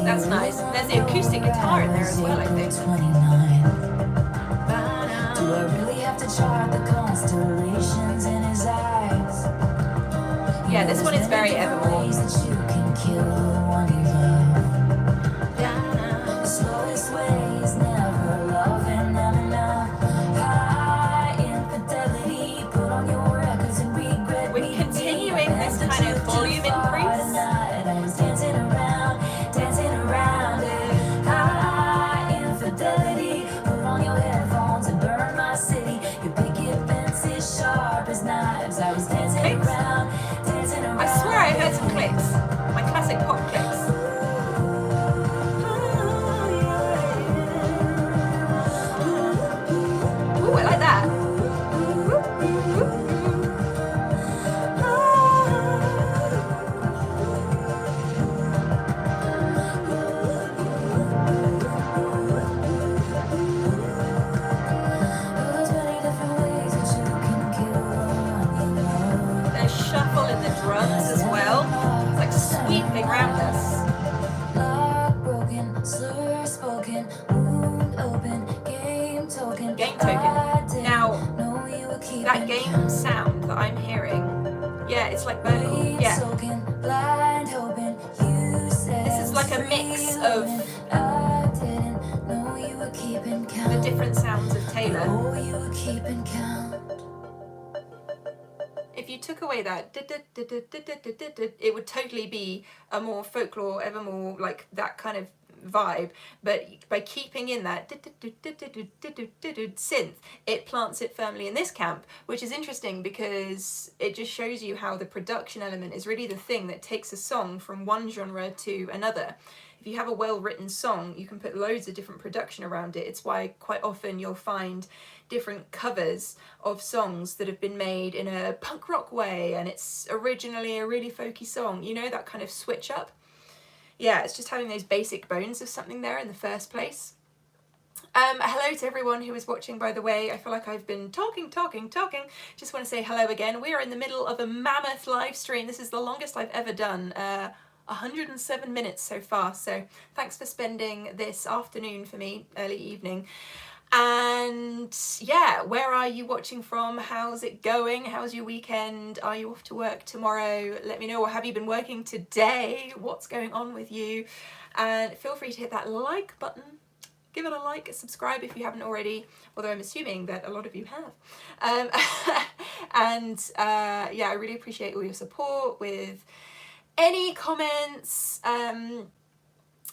That's nice. There's the acoustic guitar in there as well, I think. 29. Do I really have to chart the constellations in his eyes? Yeah, this one is very Evermore. Ways that you can kill the one you love. The slowest way is never loving them enough. High infidelity, put on your records and regret me. We're continuing this kind of volume increase. I was dancing around it. High infidelity, put on your headphones and burn my city. Your picket fence is sharp as knives. I was dancing around. I swear I heard some clicks. My classic pop clicks. Now, that game sound that I'm hearing, yeah, it's like vocal, yeah. This is like a mix of the different sounds of Taylor. If you took away that, it would totally be a more folklore, ever more like that kind of vibe, but by keeping in that synth, it plants it firmly in this camp, which is interesting because it just shows you how the production element is really the thing that takes a song from one genre to another. If you have a well-written song, you can put loads of different production around it. It's why quite often you'll find different covers of songs that have been made in a punk rock way and it's originally a really folky song, you know, that kind of switch up. Yeah, it's just having those basic bones of something there in the first place. Hello to everyone who is watching, by the way. I feel like I've been talking. Just want to say hello again. We are in the middle of a mammoth live stream. This is the longest I've ever done. 107 minutes so far. So thanks for spending this afternoon for me, early evening. And yeah, where are you watching from? How's it going? How's your weekend? Are you off to work tomorrow? Let me know. Or have you been working today? What's going on with you? And feel free to hit that like button. Give it a like, subscribe if you haven't already, although I'm assuming that a lot of you have. Yeah, I really appreciate all your support with any comments.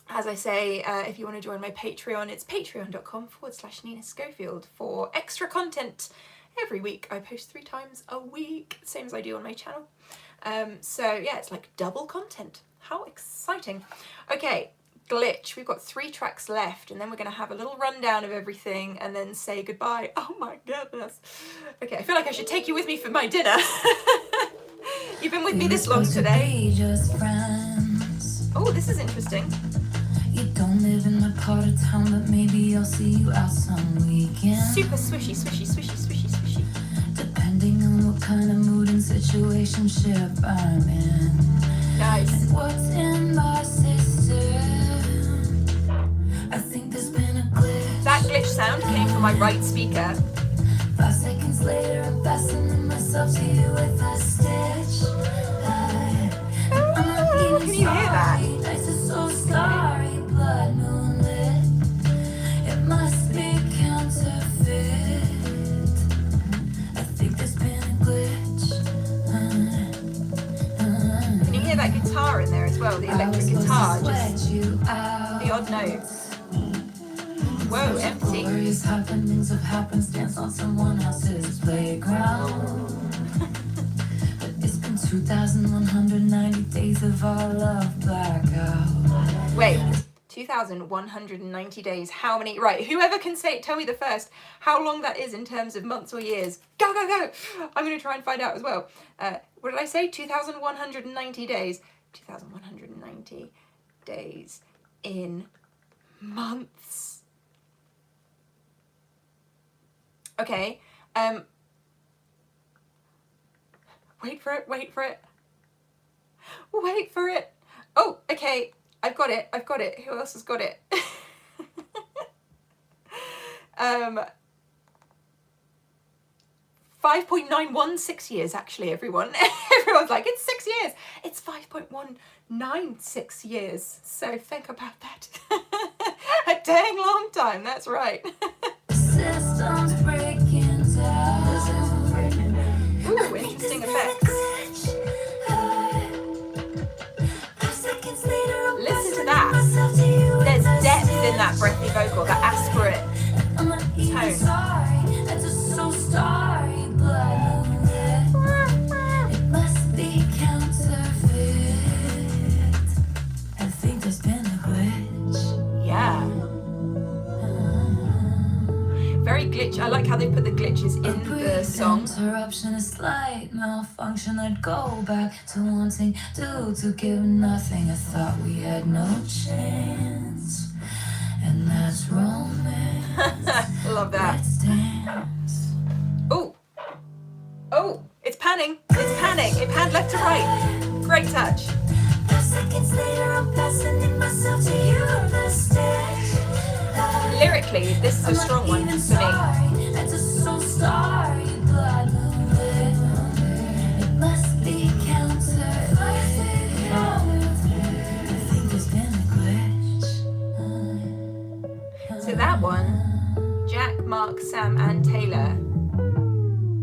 As I say, if you want to join my Patreon, it's patreon.com/Nina Schofield for extra content every week. I post 3 times a week, same as I do on my channel. So yeah, it's like double content. How exciting. Okay, Glitch. We've got 3 tracks left, and then we're going to have a little rundown of everything and then say goodbye. Oh my goodness. Okay, I feel like I should take you with me for my dinner. You've been with me this long today. Oh, this is interesting. You don't live in my part of town, but maybe I'll see you out some weekend. Super swishy. Depending on what kind of mood and situationship I'm in. Nice. And what's in my system? I think there's been a glitch. That glitch sound came from my right speaker. 5 seconds later, I'm fastening myself to you with a stitch. Oh, can you hear that? Nights are so starry, blood moonlit. It must be counterfeit. I think there's been a glitch. Can you hear that guitar in there as well? The electric guitar, just the odd notes. Whoa, empty. Glorious happenings of happenstance on someone else's playground. But it's been 2,190 days of our love blackout. Wait, 2,190 days. How many? Right, whoever can say, tell me the first, how long that is in terms of months or years. Go. I'm going to try and find out as well. What did I say? 2,190 days. 2,190 days in months. Okay, wait for it. Oh, okay, I've got it. Who else has got it? 5.916 years, actually, everyone. Everyone's like, it's 6 years. It's 5.196 years. So think about that. A dang long time, that's right. Systems breaking down. Ooh, interesting effects. Listen to that. There's depth in that breathy vocal, that aspirate tone. It must be counterfeit. I think there's been a glitch. Yeah. Very glitch. I like how they put the glitches in the song. Interruption, a slight malfunction. I'd go back to wanting to give nothing. I thought we had no chance, and that's romance. Love that. Let's dance. Oh, it's panning. It panned left to right. Great touch. 5 seconds later, I'm fastening myself to you with a stitch. Lyrically, this is a strong one for me.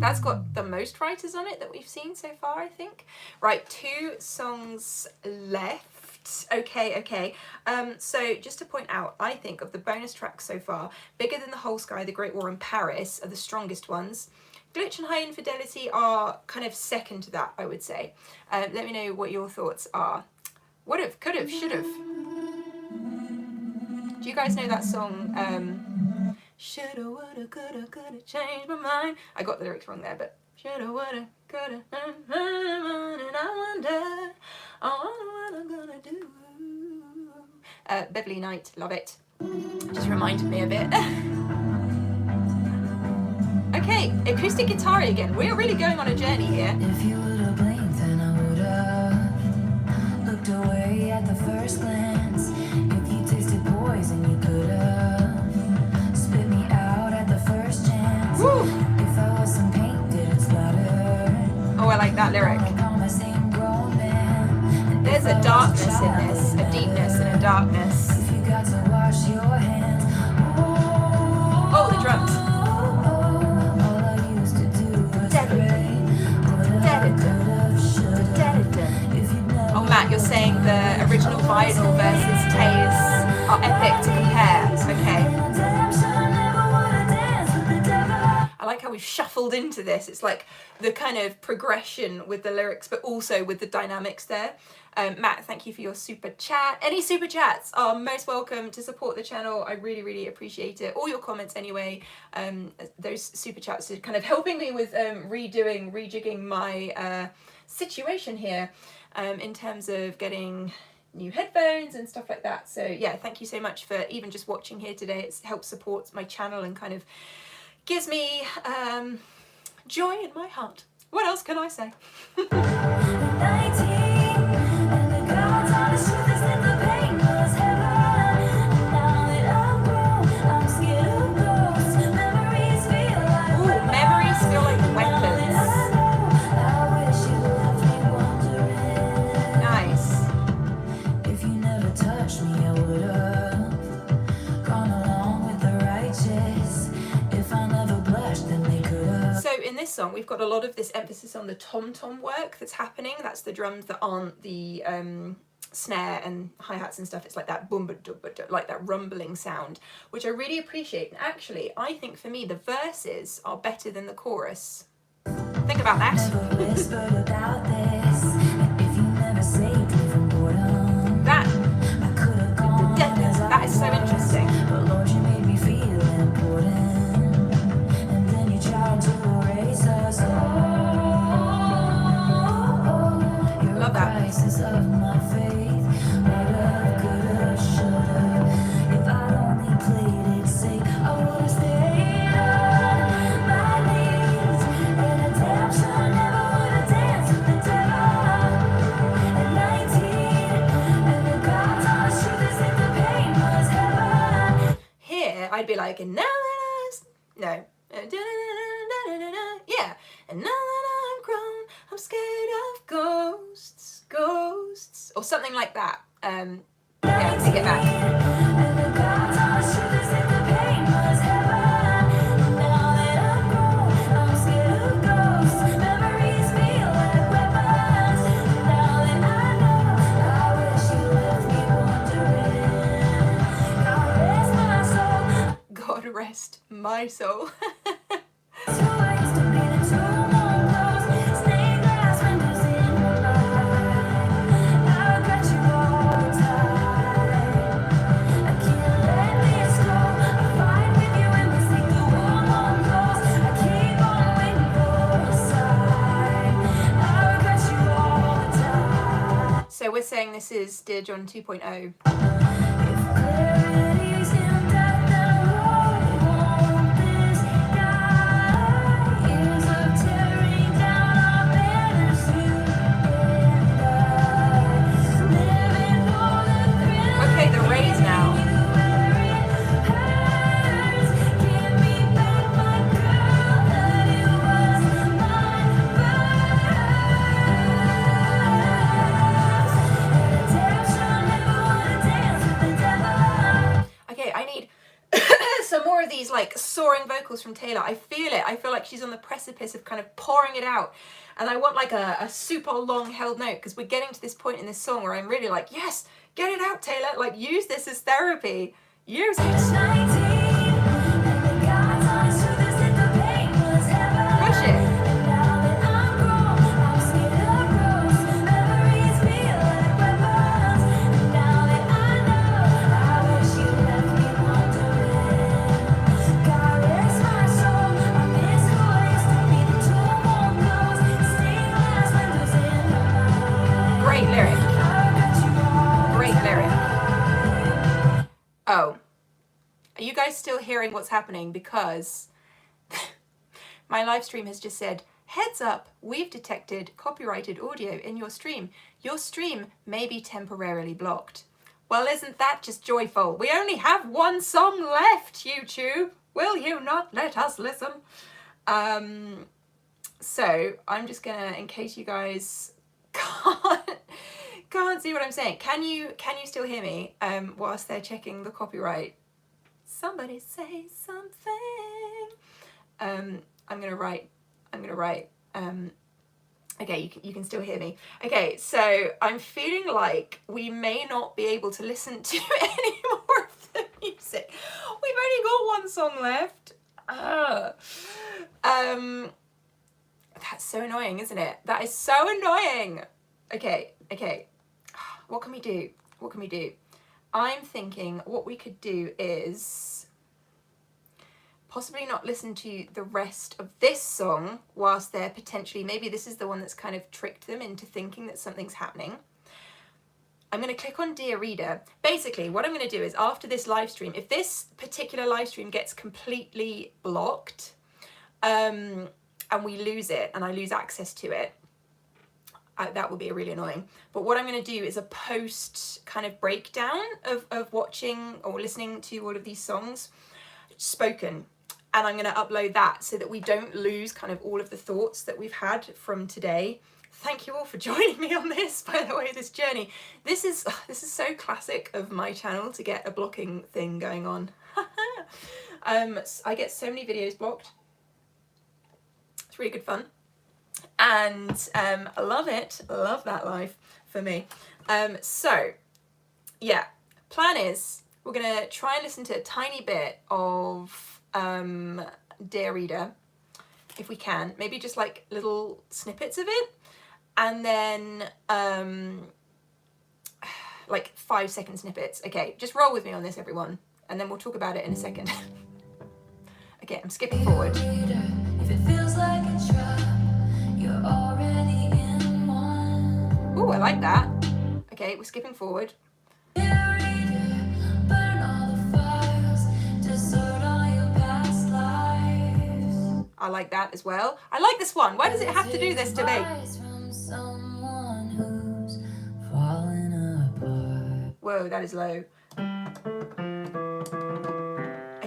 That's got the most writers on it that we've seen so far, I think. Right, 2 songs left. Okay. So just to point out, I think of the bonus tracks so far, Bigger Than the Whole Sky, The Great War in Paris are the strongest ones. Glitch and High Infidelity are kind of second to that, I would say. Let me know what your thoughts are. Would've, could've, should've. Do you guys know that song? Shoulda, woulda, coulda changed my mind. I got the lyrics wrong there, but shoulda, woulda, coulda, and I wonder what I'm gonna do. Beverly Knight, love it. Just reminded me of it. Okay, acoustic guitar again. We're really going on a journey here. If you would've blinked, then I would've looked away at the first glance. If you tasted poison, you could've spit me out at the first chance. Woo! If I was some paint, didn't splatter. Oh, I like that lyric. There's a darkness in this, a deepness and a darkness. If you got to wash your hands. Oh, the drums. All I used to do was pray. Oh, Matt, you're saying the original vinyl versus Taze are epic to compare. Okay. I like how we've shuffled into this. It's like the kind of progression with the lyrics, but also with the dynamics there. Matt, thank you for your super chat. Any super chats are most welcome to support the channel. I really, really appreciate it. All your comments anyway. Those super chats are kind of helping me with rejigging my situation here in terms of getting new headphones and stuff like that. So yeah, thank you so much for even just watching here today. It helps support my channel and kind of gives me joy in my heart. What else can I say? Song, we've got a lot of this emphasis on the tom-tom work that's happening. That's the drums that aren't the snare and hi-hats and stuff. It's like that boom, like that rumbling sound, which I really appreciate. And actually, I think for me, the verses are better than the chorus. Think about that. That is so interesting. Love that. Here, I'd be like, and now that no. Yeah. And now that I'm grown, I'm scared of ghosts, or something like that. Yeah, take it back. God rest my soul. So we're saying this is Dear John 2.0. vocals from Taylor. I feel it. I feel like she's on the precipice of kind of pouring it out. And I want like a super long held note, because we're getting to this point in this song where I'm really like, yes, get it out, Taylor. Like, use this as therapy. Use it. Push it. Great lyric. Great lyric. Oh, are you guys still hearing what's happening? Because my live stream has just said, heads up, we've detected copyrighted audio in your stream. Your stream may be temporarily blocked. Well, isn't that just joyful? We only have one song left, YouTube. Will you not let us listen? So I'm just gonna, in case you guys can't see what I'm saying. Can you still hear me whilst they're checking the copyright? Somebody say something. I'm gonna write. Okay, you can still hear me. Okay, so I'm feeling like we may not be able to listen to any more of the music. We've only got one song left. That's so annoying, isn't it? That is so annoying. Okay. What can we do? I'm thinking what we could do is possibly not listen to the rest of this song whilst they're potentially, maybe this is the one that's kind of tricked them into thinking that something's happening. I'm going to click on Dear Reader. Basically, what I'm going to do is after this live stream, if this particular live stream gets completely blocked, and we lose it and I lose access to it, that would be really annoying. But what I'm going to do is a post kind of breakdown of watching or listening to all of these songs spoken, and I'm going to upload that so that we don't lose kind of all of the thoughts that we've had from today. Thank you all for joining me on this, by the way, this journey. This is so classic of my channel to get a blocking thing going on. I get so many videos blocked. It's really good fun. And I love it. Love that life for me. So, yeah, plan is we're going to try and listen to a tiny bit of Dear Reader, if we can. Maybe just like little snippets of it. And then like 5-second snippets. Okay, just roll with me on this, everyone. And then we'll talk about it in a second. Okay, I'm skipping forward. If it feels like a trap, you're already in one. Ooh, I like that. Okay, we're skipping forward. Dear reader, burn all the fires, desert all your past lives. I like that as well. I like this one. Why does it have to do this to me? Advice from someone who's falling apart. Whoa, that is low. I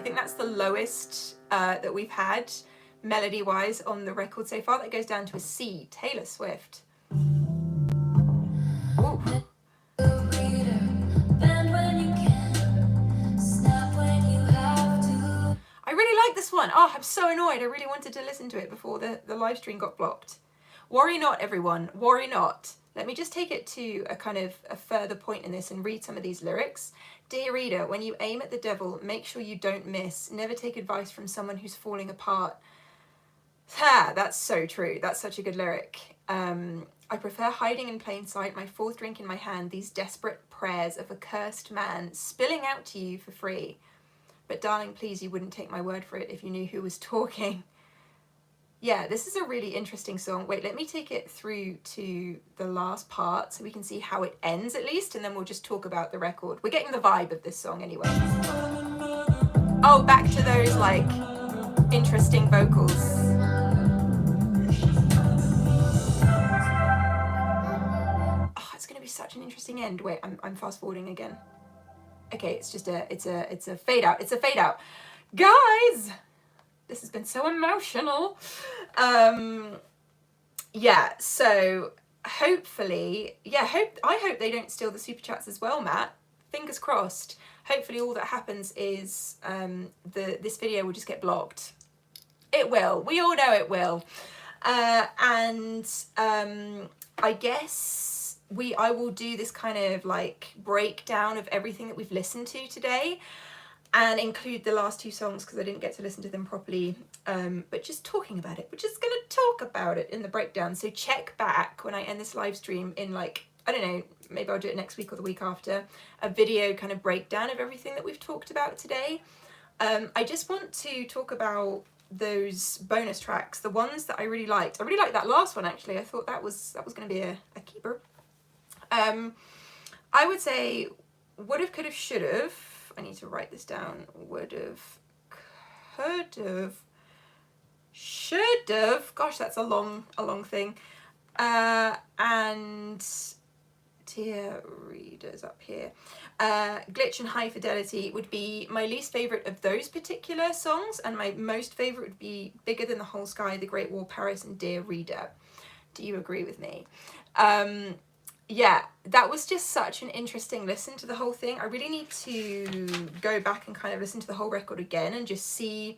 think that's the lowest that we've had melody-wise on the record so far. That goes down to a C. Taylor Swift. Ooh. Reader, bend when you can, snap when you have to. I really like this one. Oh, I'm so annoyed. I really wanted to listen to it before the live stream got blocked. Worry not, everyone. Worry not. Let me just take it to a kind of a further point in this and read some of these lyrics. Dear reader, when you aim at the devil, make sure you don't miss. Never take advice from someone who's falling apart. Ha, that's so true. That's such a good lyric. I prefer hiding in plain sight, my fourth drink in my hand, these desperate prayers of a cursed man spilling out to you for free. But darling, please, you wouldn't take my word for it if you knew who was talking. Yeah, this is a really interesting song. Wait, let me take it through to the last part so we can see how it ends at least, and then we'll just talk about the record. We're getting the vibe of this song anyway. Oh, back to those, like, interesting vocals. Oh, it's going to be such an interesting end. Wait, I'm fast forwarding again. Okay, it's just it's a fade out. It's a fade out. Guys! This has been so emotional. Yeah, so hopefully, I hope they don't steal the super chats as well, Matt. Fingers crossed. Hopefully all that happens is this video will just get blocked It will. We all know it will. And I guess I will do this kind of like breakdown of everything that we've listened to today, and include the last two songs because I didn't get to listen to them properly, but just talking about it. We're just going to talk about it in the breakdown. So check back when I end this live stream in like, I don't know, maybe I'll do it next week or the week after, a video kind of breakdown of everything that we've talked about today. I just want to talk about those bonus tracks, the ones that I really liked. I really liked that last one, actually. I thought that was going to be a keeper. I would say would've, could've, should've. I need to write this down. Would've, could've, should've. Gosh, that's a long thing. And dear readers up here, Glitch and High Fidelity would be my least favourite of those particular songs, and my most favourite would be Bigger Than the Whole Sky, The Great Wall, Paris, and Dear Reader. Do you agree with me? Yeah, that was just such an interesting listen to the whole thing. I really need to go back and kind of listen to the whole record again and just see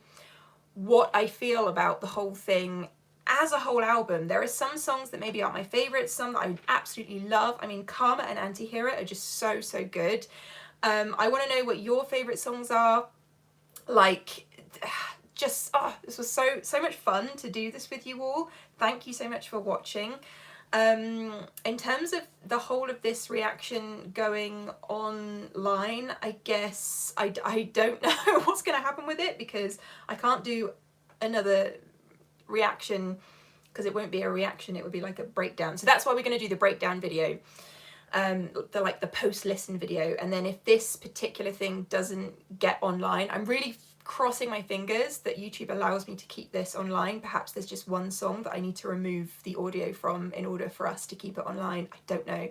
what I feel about the whole thing as a whole album. There are some songs that maybe aren't my favourites, some that I absolutely love. I mean, Karma and Anti-Hero are just so good. I want to know what your favourite songs are. Like, just, this was so much fun to do this with you all. Thank you so much for watching. In terms of the whole of this reaction going online, I guess I don't know what's going to happen with it, because I can't do another reaction because it won't be a reaction, it would be like a breakdown. So that's why we're going to do the breakdown video, the post-listen video. And then if this particular thing doesn't get online, I'm really crossing my fingers that YouTube allows me to keep this online. Perhaps there's just one song that I need to remove the audio from in order for us to keep it online. I don't know.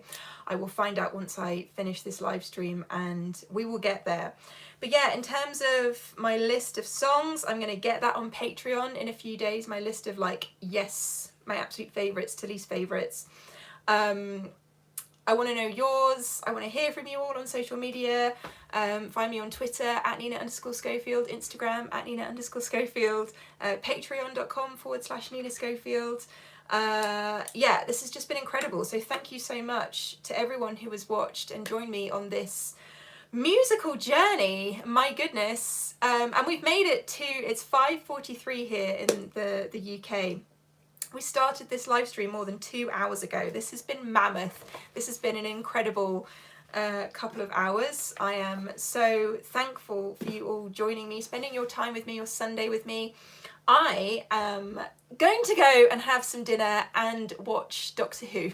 I will find out once I finish this live stream, and we will get there. But yeah, in terms of my list of songs, I'm going to get that on Patreon in a few days. My list of my absolute favourites to least favourites. I want to know yours. I want to hear from you all on social media. Find me on Twitter at Nina_Schofield, Instagram at Nina_Schofield, patreon.com/Nina Schofield. Yeah, this has just been incredible. So thank you so much to everyone who has watched and joined me on this musical journey. My goodness. And we've made it to, it's 5:43 here in the UK. We started this live stream more than 2 hours ago. This has been mammoth. This has been an incredible couple of hours. I am so thankful for you all joining me, spending your time with me, your Sunday with me. I am going to go and have some dinner and watch Doctor Who.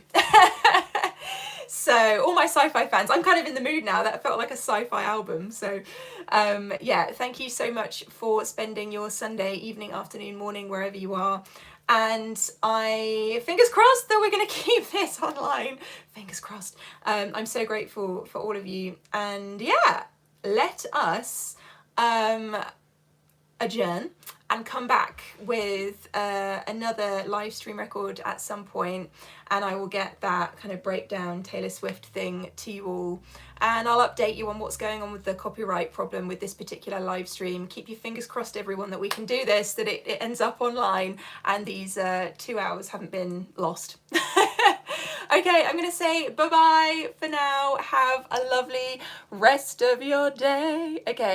So all my sci-fi fans, I'm kind of in the mood now. That felt like a sci-fi album. So yeah, thank you so much for spending your Sunday evening, afternoon, morning, wherever you are. And fingers crossed that we're going to keep this online. Fingers crossed. I'm so grateful for all of you. And yeah, let us adjourn and come back with another live stream record at some point, and I will get that kind of breakdown Taylor Swift thing to you all, and I'll update you on what's going on with the copyright problem with this particular live stream. Keep your fingers crossed, everyone, that we can do this, that it ends up online and these 2 hours haven't been lost. Okay, I'm gonna say bye-bye for now. Have a lovely rest of your day. Okay.